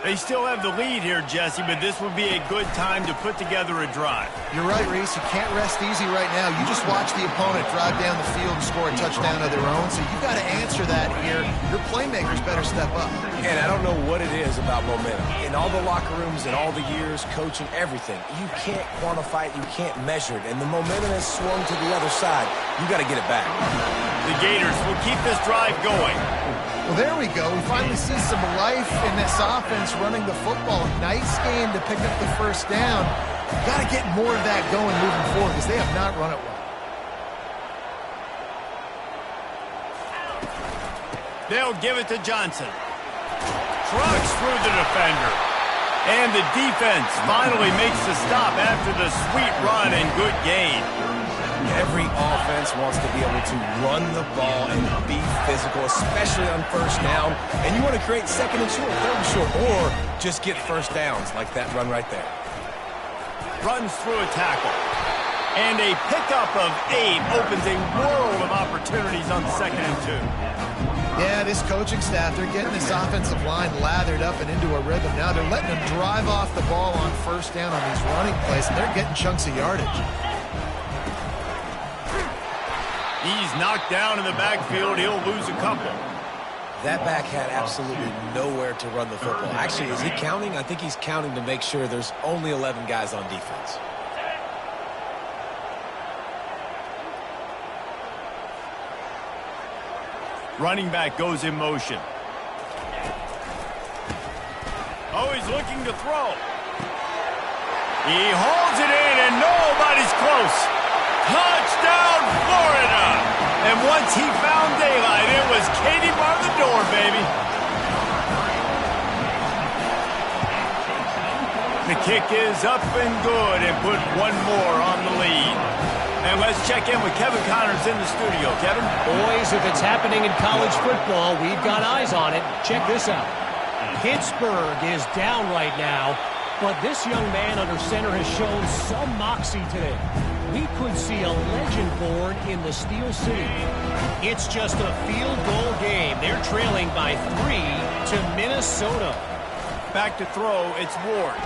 [SPEAKER 1] They still have the lead here, Jesse, but this would be a good time to put together a drive.
[SPEAKER 2] You're right, Reese. You can't rest easy right now. You just watch the opponent drive down the field and score a touchdown of their own, so you've got to answer that here. Your playmakers better step up.
[SPEAKER 3] And I don't know what it is about momentum. In all the locker rooms, in all the years, coaching, everything, you can't quantify it, you can't measure it, and the momentum has swung to the other side. You got to get it back.
[SPEAKER 1] The Gators will keep this drive going.
[SPEAKER 2] Well, there we go. We finally see some life in this offense running the football. Nice game to pick up the first down. Got to get more of that going moving forward because they have not run it well.
[SPEAKER 1] They'll give it to Johnson. Trucks through the defender. And the defense finally makes the stop after the sweet run and good gain.
[SPEAKER 3] Every offense wants to be able to run the ball and be physical, especially on first down. And you want to create second and short, third and short, or just get first downs like that run right there.
[SPEAKER 1] Runs through a tackle. And a pickup of 8 opens a world of opportunities on 2nd and 2.
[SPEAKER 2] Yeah, this coaching staff, they're getting this offensive line lathered up and into a rhythm. Now they're letting them drive off the ball on first down on these running plays, and they're getting chunks of yardage.
[SPEAKER 1] He's knocked down in the backfield. He'll lose a couple.
[SPEAKER 3] That back had absolutely nowhere to run the football. Actually, is he counting? I think he's counting to make sure there's only 11 guys on defense.
[SPEAKER 1] Running back goes in motion. Oh, he's looking to throw. He holds it in, and nobody's close. Touchdown, Florida! And once he found daylight, it was Katie bar the door, baby. The kick is up and good and put one more on the lead. And let's check in with Kevin Connors in the studio. Kevin?
[SPEAKER 5] Boys, if it's happening in college football, we've got eyes on it. Check this out. Pittsburgh is down right now, but this young man under center has shown some moxie today. We could see a legend born in the Steel City. It's just a field goal game. They're trailing by 3 to Minnesota.
[SPEAKER 1] Back to throw, it's Ward.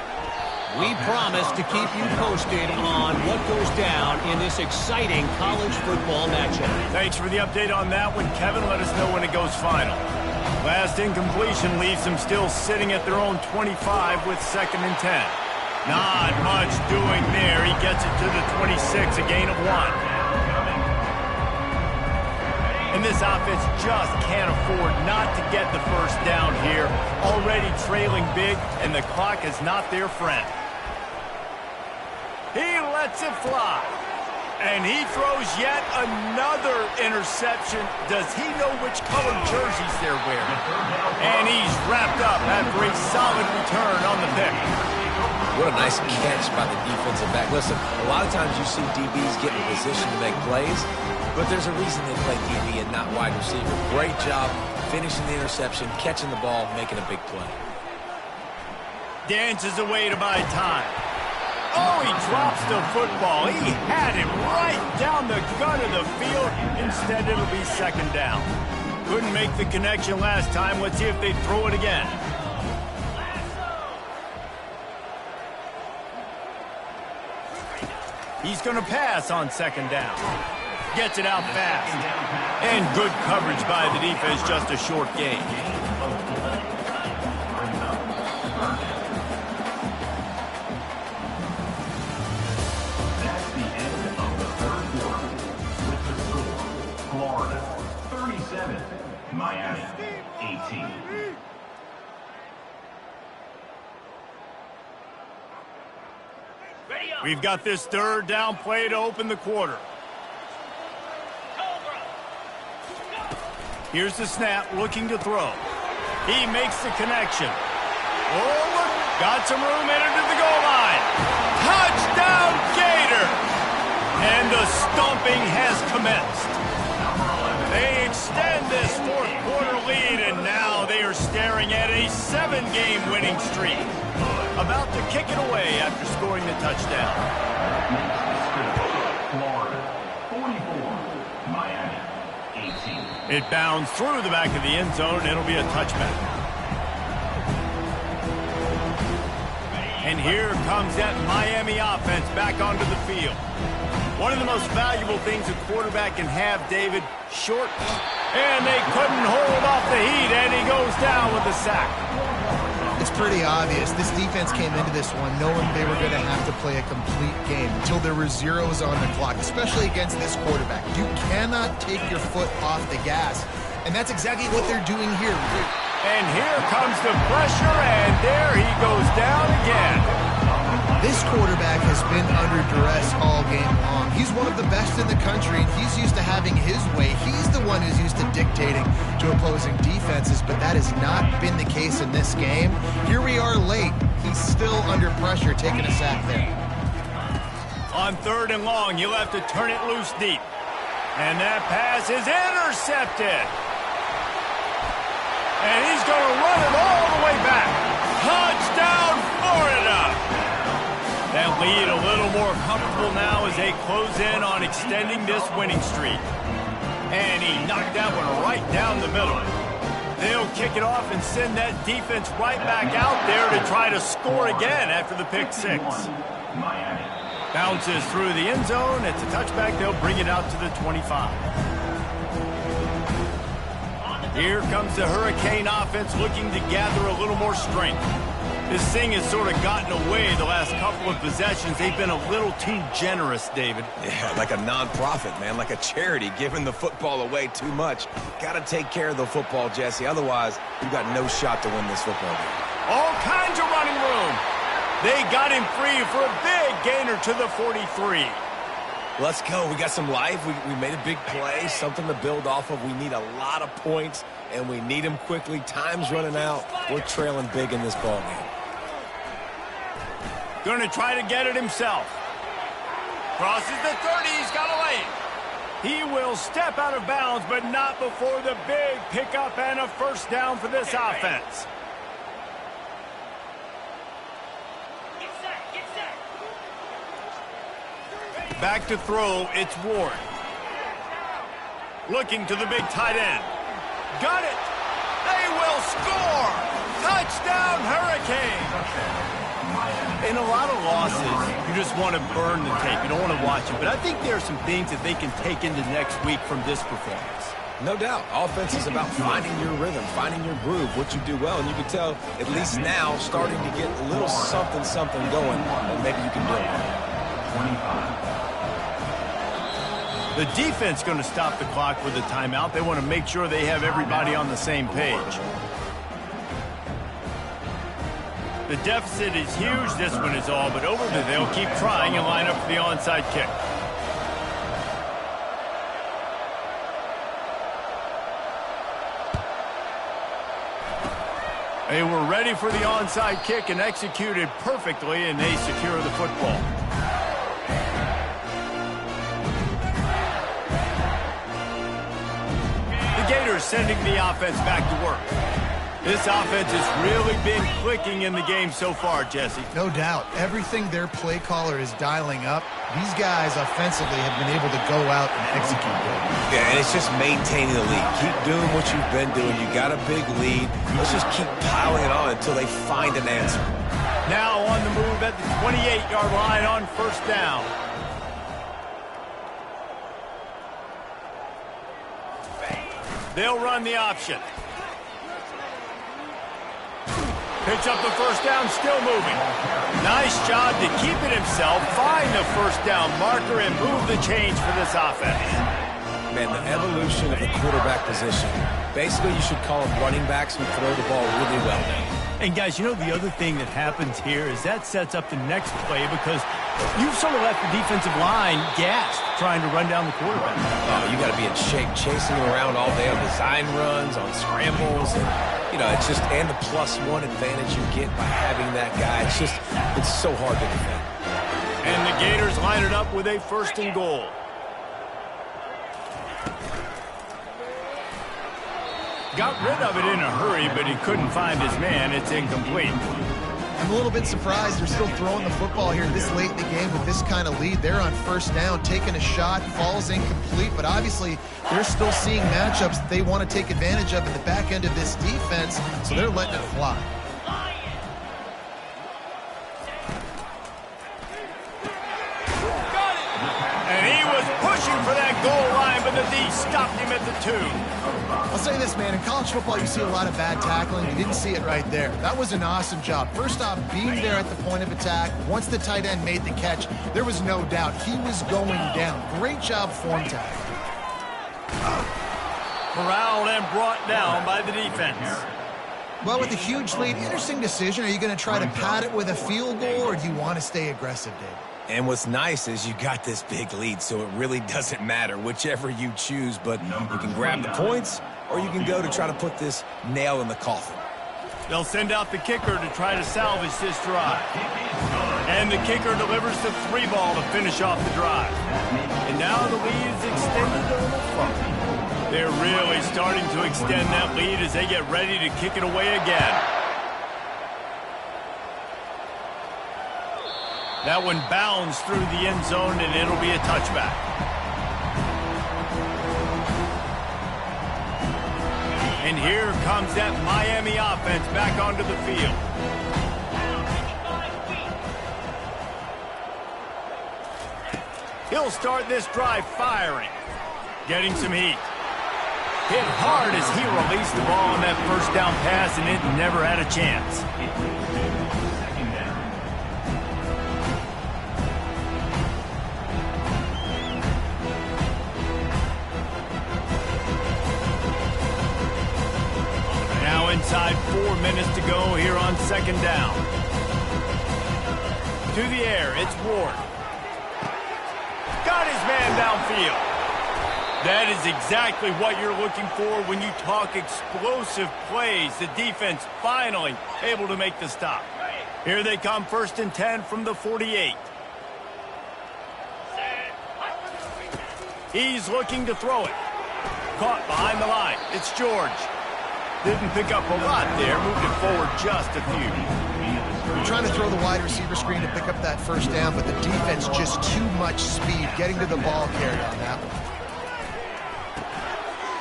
[SPEAKER 5] We promise to keep you posted on what goes down in this exciting college football matchup.
[SPEAKER 1] Thanks for the update on that one, Kevin. Let us know when it goes final. Last incompletion leaves them still sitting at their own 25 with 2nd and 10. Not much doing there. He gets it to the 26, a gain of 1. And this offense just can't afford not to get the first down here. Already trailing big, and the clock is not their friend. He lets it fly. And he throws yet another interception. Does he know which color jerseys they're wearing? And he's wrapped up after a solid return on the pick.
[SPEAKER 3] What a nice catch by the defensive back. Listen, a lot of times you see DBs get in position to make plays, but there's a reason they play DB and not wide receiver. Great job finishing the interception, catching the ball, making a big play.
[SPEAKER 1] Dances away to buy time. Oh, he drops the football. He had it right down the gut of the field. Instead, it'll be 2nd down. Couldn't make the connection last time. Let's see if they throw it again. He's going to pass on 2nd down. Gets it out fast. And good coverage by the defense, just a short gain.
[SPEAKER 4] That's the end of the 3rd quarter. With the score, Florida 37, Miami 18.
[SPEAKER 1] We've got this 3rd down play to open the quarter. Here's the snap, looking to throw. He makes the connection. Oh, look, got some room headed to the goal line. Touchdown, Gator! And the stomping has commenced. They extend this 4th quarter lead, and now they are staring at a 7-game winning streak. About to kick it away after scoring the touchdown.
[SPEAKER 4] Florida 44, Miami 18.
[SPEAKER 1] It bounds through the back of the end zone, and it'll be a touchback. And here comes that Miami offense back onto the field. One of the most valuable things a quarterback can have, David, short. And they couldn't hold off the heat, and he goes down with a sack.
[SPEAKER 2] It's pretty obvious. This defense came into this one knowing they were going to have to play a complete game until there were zeros on the clock, especially against this quarterback. You cannot take your foot off the gas, and that's exactly what they're doing here.
[SPEAKER 1] And here comes the pressure, and there he goes down again.
[SPEAKER 2] This quarterback has been under duress all game long. He's one of the best in the country, and he's used to having his way. He's the one who's used to dictating to opposing defenses, but that has not been the case in this game. Here we are late. He's still under pressure, taking a sack there.
[SPEAKER 1] On 3rd and long, you'll have to turn it loose deep. And that pass is intercepted. And he's going to run it all the way back. Touchdown, Florida! That lead a little more comfortable now as they close in on extending this winning streak. And he knocked that one right down the middle. They'll kick it off and send that defense right back out there to try to score again after the pick six. Bounces through the end zone. It's a touchback. They'll bring it out to the 25. Here comes the Hurricane offense looking to gather a little more strength. This thing has sort of gotten away the last couple of possessions. They've been a little too generous, David.
[SPEAKER 3] Yeah, like a non-profit, man, like a charity, giving the football away too much. Got to take care of the football, Jesse. Otherwise, you got no shot to win this football game.
[SPEAKER 1] All kinds of running room. They got him free for a big gainer to the 43.
[SPEAKER 3] Let's go. We got some life. We made a big play, something to build off of. We need a lot of points, and we need them quickly. Time's running out. We're trailing big in this ball game.
[SPEAKER 1] Going to try to get it himself. Crosses the 30. He's got a lane. He will step out of bounds, but not before the big pickup and a first down for this offense. Back to throw, it's Ward. Looking to the big tight end. Got it! They will score! Touchdown, Hurricane! In a lot of losses, you just want to burn the tape. You don't want to watch it. But I think there are some things that they can take into next week from this performance.
[SPEAKER 3] No doubt. Offense is about finding your rhythm, finding your groove, what you do well. And you can tell, at least now, starting to get a little something going that maybe you can build on.
[SPEAKER 1] The defense going to stop the clock with a timeout. They want to make sure they have everybody on the same page. The deficit is huge. This one is all but over, but they'll keep trying and line up for the onside kick. They were ready for the onside kick and executed perfectly, and they secure the football. The Gators sending the offense back to work. This offense has really been clicking in the game so far, Jesse.
[SPEAKER 2] No doubt. Everything their play caller is dialing up, these guys offensively have been able to go out and execute.
[SPEAKER 3] Yeah, and it's just maintaining the lead. Keep doing what you've been doing. You got a big lead. Let's just keep piling it on until they find an answer.
[SPEAKER 1] Now on the move at the 28-yard line on first down. They'll run the option. Picks up the first down, still moving. Nice job to keep it himself, find the first down marker, and move the change for this offense.
[SPEAKER 3] Man, the evolution of the quarterback position. Basically, you should call them running backs who throw the ball really well.
[SPEAKER 1] And guys, you know the other thing that happens here is that sets up the next play because you've sort of left the defensive line gassed trying to run down the quarterback.
[SPEAKER 3] Oh, you got to be in shape, chasing him around all day on design runs, on scrambles, and you know, it's just, and the +1 advantage you get by having that guy. It's so hard to defend.
[SPEAKER 1] And the Gators line it up with a 1st and goal. Got rid of it in a hurry, but he couldn't find his man. It's incomplete.
[SPEAKER 2] I'm a little bit surprised they're still throwing the football here this late in the game with this kind of lead. They're on first down, taking a shot, falls incomplete, but obviously they're still seeing matchups that they want to take advantage of in the back end of this defense, so they're letting it fly.
[SPEAKER 1] and the D stopped him at the 2.
[SPEAKER 2] I'll say this, man. In college football, you see a lot of bad tackling. You didn't see it right there. That was an awesome job. First off, being there at the point of attack. Once the tight end made the catch, there was no doubt he was going down. Great job form tackling.
[SPEAKER 1] Corralled and brought down by the defense.
[SPEAKER 2] Well, with a huge lead, interesting decision. Are you going to try to pad it with a field goal, or do you want to stay aggressive, Dave?
[SPEAKER 3] And what's nice is you got this big lead, so it really doesn't matter whichever you choose, but you can grab the points, or you can go to try to put this nail in the coffin.
[SPEAKER 1] They'll send out the kicker to try to salvage this drive. And the kicker delivers the 3 ball to finish off the drive. And now the lead is extended a little further. They're really starting to extend that lead as they get ready to kick it away again. That one bounds through the end zone, and it'll be a touchback. And here comes that Miami offense back onto the field. He'll start this drive firing, getting some heat. Hit hard as he released the ball on that first down pass, and it never had a chance. Now inside 4 minutes to go here on second down. To the air, it's Ward. Got his man downfield. That is exactly what you're looking for when you talk explosive plays. The defense finally able to make the stop. Here they come, 1st and 10 from the 48. He's looking to throw it. Caught behind the line. It's George. Didn't pick up a lot there. Moved it forward just a few.
[SPEAKER 2] You're trying to throw the wide receiver screen to pick up that first down, but the defense just too much speed getting to the ball carrier on that one.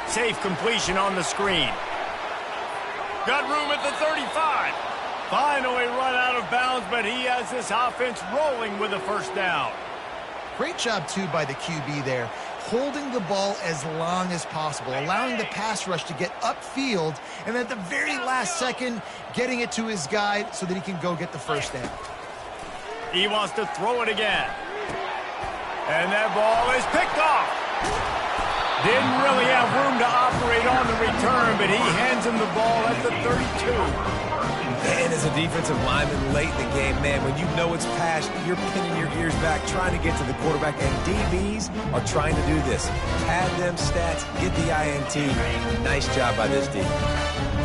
[SPEAKER 1] Safe completion on the screen. Got room at the 35. Finally run out of bounds, but he has this offense rolling with a first down.
[SPEAKER 2] Great job, too, by the QB there, holding the ball as long as possible, allowing the pass rush to get upfield, and at the very last second, getting it to his guy so that he can go get the first down.
[SPEAKER 1] He wants to throw it again. And that ball is picked off. Didn't really have room to operate on the return, but he hands him the ball at the 32.
[SPEAKER 3] And as a defensive lineman late in the game, man, when you know it's passed, you're pinning your ears back, trying to get to the quarterback, and DBs are trying to do this. Pad them stats, get the INT. Nice job by this D.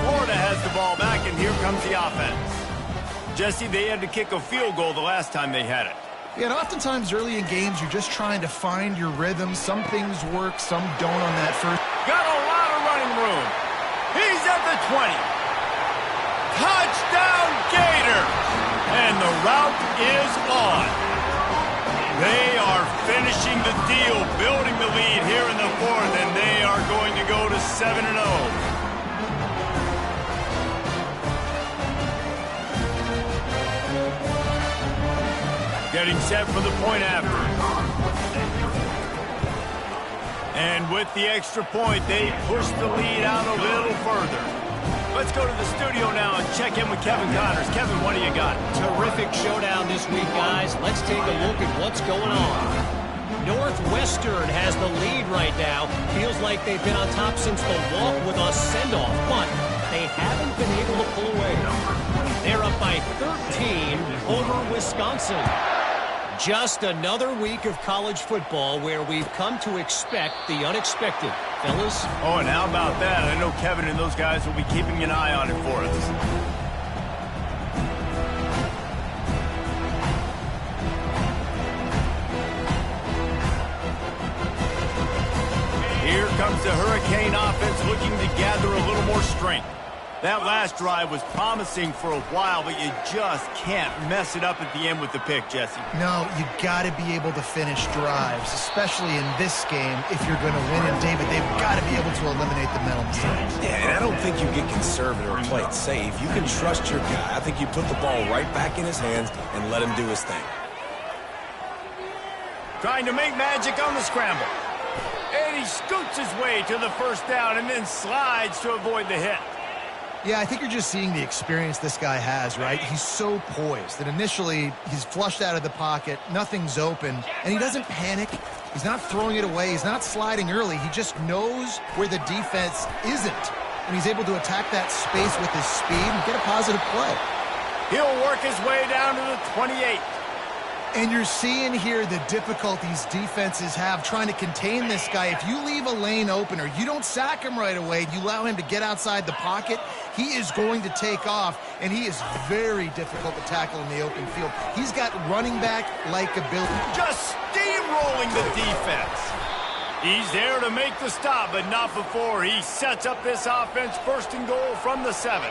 [SPEAKER 1] Florida has the ball back, and here comes the offense. Jesse, they had to kick a field goal the last time they had it.
[SPEAKER 2] Yeah, and oftentimes early in games, you're just trying to find your rhythm. Some things work, some don't on that first.
[SPEAKER 1] Got a lot of running room. He's at the 20. Touchdown, Gators! And the route is on. They are finishing the deal, building the lead here in the 4th, and they are going to go to 7-0. Getting set for the point after. And with the extra point, they push the lead out a little further. Let's go to the studio now and check in with Kevin Connors. Kevin, what do you got?
[SPEAKER 5] Terrific showdown this week, guys. Let's take a look at what's going on. Northwestern has the lead right now. Feels like they've been on top since the walk with a send-off, but they haven't been able to pull away. They're up by 13 over Wisconsin. Just another week of college football where we've come to expect the unexpected. Fellas?
[SPEAKER 1] Oh, and how about that? I know Kevin and those guys will be keeping an eye on it for us. Here comes the Hurricane offense looking to gather a little more strength. That last drive was promising for a while, but you just can't mess it up at the end with the pick, Jesse.
[SPEAKER 2] No, you got to be able to finish drives, especially in this game if you're going to win. And, David, they've got to be able to eliminate the mental mistakes.
[SPEAKER 3] Yeah, and I don't think you get conservative or play it safe. You can trust your guy. I think you put the ball right back in his hands and let him do his thing.
[SPEAKER 1] Trying to make magic on the scramble. And And he scoots his way to the first down and then slides to avoid the hit.
[SPEAKER 2] Yeah, I think you're just seeing the experience this guy has, right? He's so poised that initially he's flushed out of the pocket, nothing's open, and he doesn't panic. He's not throwing it away. He's not sliding early. He just knows where the defense isn't, and he's able to attack that space with his speed and get a positive play.
[SPEAKER 1] He'll work his way down to the 28.
[SPEAKER 2] And you're seeing here the difficulties defenses have trying to contain this guy. If you leave a lane open or you don't sack him right away, you allow him to get outside the pocket, he is going to take off, and he is very difficult to tackle in the open field. He's got running back-like ability.
[SPEAKER 1] Just steamrolling the defense. He's there to make the stop, but not before he sets up this offense first and goal from the 7.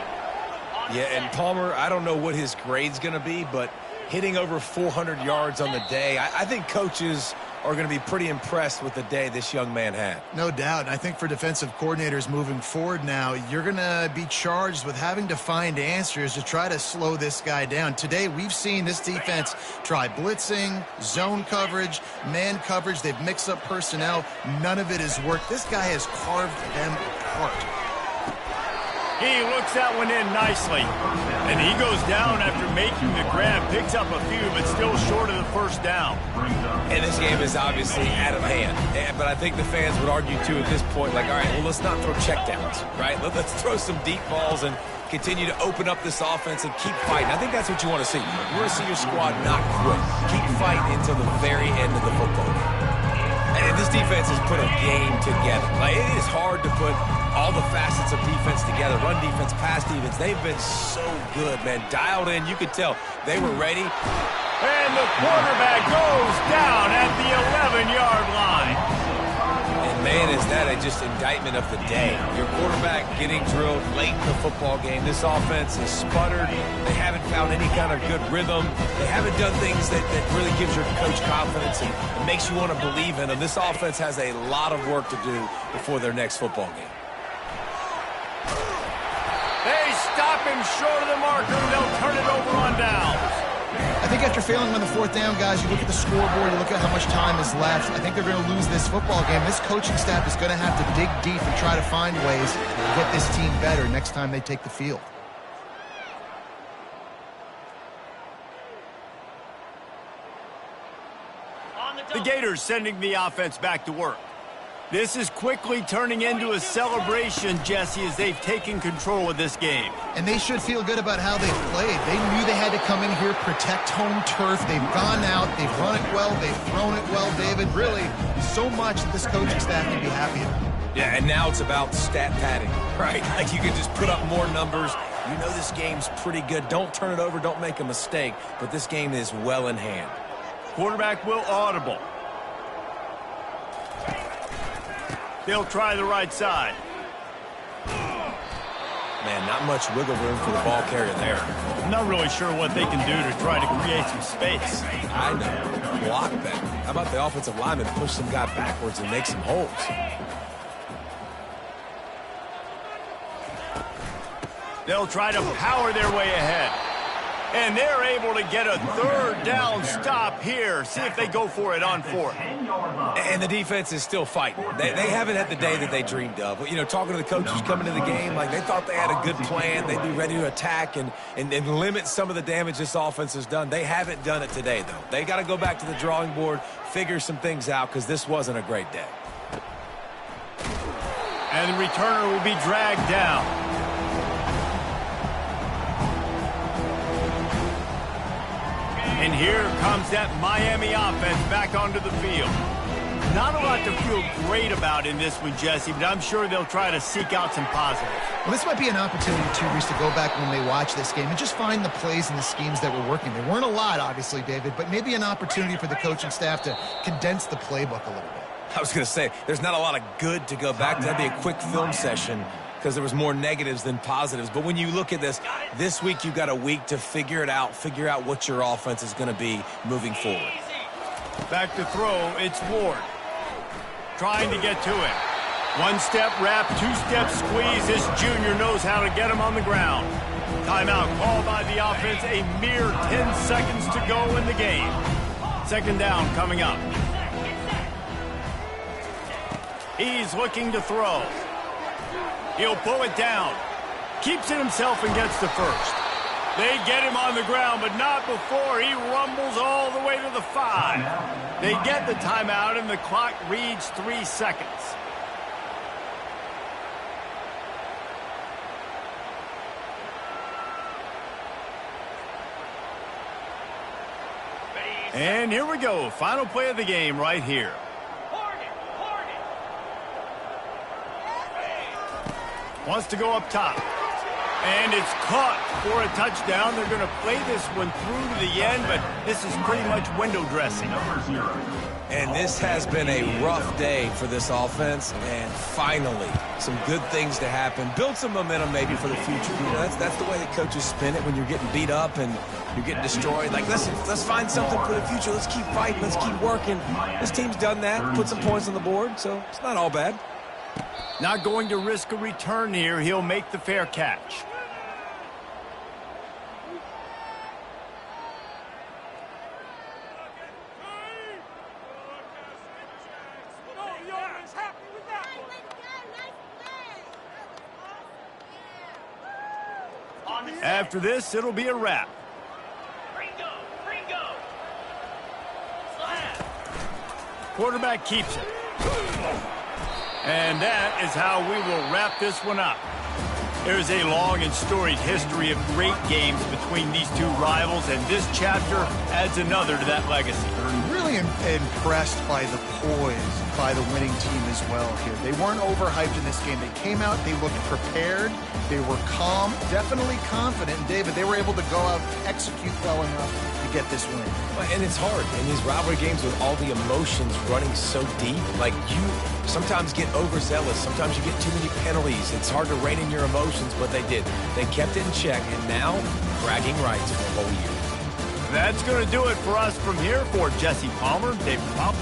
[SPEAKER 3] Yeah, and Palmer, I don't know what his grade's going to be, but hitting over 400 yards on the day, I think coaches are going to be pretty impressed with the day this young man had.
[SPEAKER 2] No doubt. And I think for defensive coordinators moving forward now, you're going to be charged with having to find answers to try to slow this guy down. Today, we've seen this defense try blitzing, zone coverage, man coverage. They've mixed up personnel. None of it has worked. This guy has carved them apart.
[SPEAKER 1] He looks that one in nicely. And he goes down after making the grab. Picks up a few, but still short of the first down.
[SPEAKER 3] And this game is obviously out of hand. But I think the fans would argue, too, at this point, like, all right, well, let's not throw checkdowns, right? Let's throw some deep balls and continue to open up this offense and keep fighting. I think that's what you want to see. You want to see your squad not quit. Keep fighting until the very end of the football game. And this defense has put a game together. Like, it is hard to put all the facets of defense together. Run defense, pass defense. They've been so good, man. Dialed in. You could tell they were ready.
[SPEAKER 1] And the quarterback goes down at the 11-yard line.
[SPEAKER 3] And, man, is that just indictment of the day. Your quarterback getting drilled late in the football game. This offense has sputtered. They haven't found any kind of good rhythm. They haven't done things that really gives your coach confidence and makes you want to believe in them. This offense has a lot of work to do before their next football game.
[SPEAKER 1] They stop him short of the marker, and they'll turn it over on downs.
[SPEAKER 2] I think after failing on the fourth down, guys, you look at the scoreboard, you look at how much time is left. I think they're going to lose this football game. This coaching staff is going to have to dig deep and try to find ways to get this team better next time they take the field.
[SPEAKER 1] The Gators sending the offense back to work. This is quickly turning into a celebration, Jesse, as they've taken control of this game.
[SPEAKER 2] And they should feel good about how they've played. They knew they had to come in here, protect home turf. They've gone out, they've run it well, they've thrown it well, David. Really, so much that this coaching staff can be happy about.
[SPEAKER 3] Yeah, and now it's about stat padding, right? Like you can just put up more numbers. You know this game's pretty good. Don't turn it over, don't make a mistake. But this game is well in hand.
[SPEAKER 1] Quarterback will audible. They'll try the right side.
[SPEAKER 3] Man, not much wiggle room for the ball carrier there.
[SPEAKER 1] I'm not really sure what they can do to try to create some space.
[SPEAKER 3] I know. Block better. How about the offensive lineman push some guy backwards and make some holes?
[SPEAKER 1] They'll try to power their way ahead. And they're able to get a third down stop here. See if they go for it on fourth.
[SPEAKER 3] And the defense is still fighting. They haven't had the day that they dreamed of. You know, talking to the coaches coming to the game, like they thought they had a good plan. They'd be ready to attack and limit some of the damage this offense has done. They haven't done it today, though. They got to go back to the drawing board, figure some things out, because this wasn't a great day.
[SPEAKER 1] And the returner will be dragged down. And here comes that Miami offense back onto the field. Not a lot to feel great about in this one, Jesse, but I'm sure they'll try to seek out some positives.
[SPEAKER 2] Well, this might be an opportunity, too, Reese, to go back when they watch this game and just find the plays and the schemes that were working. There weren't a lot, obviously, David, but maybe an opportunity for the coaching staff to condense the playbook a little bit.
[SPEAKER 3] I was going to say, there's not a lot of good to go back to. That'd be a quick film session because there was more negatives than positives. But when you look at this week you got a week to figure it out, figure out what your offense is going to be moving forward.
[SPEAKER 1] Back to throw, it's Ward. Trying to get to it. One-step wrap, two-step squeeze. This junior knows how to get him on the ground. Timeout called by the offense. A mere 10 seconds to go in the game. Second down coming up. He's looking to throw. He'll pull it down. Keeps it himself and gets to first. They get him on the ground, but not before he rumbles all the way to the 5. They get the timeout, and the clock reads 3 seconds. And here we go. Final play of the game right here. Wants to go up top. And it's caught for a touchdown. They're going to play this one through to the end, but this is pretty much window dressing.
[SPEAKER 3] And this has been a rough day for this offense, and finally, some good things to happen. Build some momentum maybe for the future. You know, that's the way that coaches spin it when you're getting beat up and you're getting destroyed. Like, let's find something for the future. Let's keep fighting. Let's keep working. This team's done that, put some points on the board, so it's not all bad.
[SPEAKER 1] Not going to risk a return here. He'll make the fair catch. After this, it'll be a wrap. Quarterback keeps it. And that is how we will wrap this one up. There's a long and storied history of great games between these two rivals, and this chapter adds another to that legacy.
[SPEAKER 2] Really impressed by the poise by the winning team as well here. They weren't overhyped in this game. They came out, they looked prepared, they were calm, definitely confident. And David, they were able to go out and execute well enough to get this win.
[SPEAKER 3] And it's hard in these rivalry games with all the emotions running so deep. Like, you sometimes get overzealous. Sometimes you get too many penalties. It's hard to rein in your emotions, but they did. They kept it in check, and now bragging rights for the whole year.
[SPEAKER 1] That's going to do it for us from here. For Jesse Palmer, David Pop.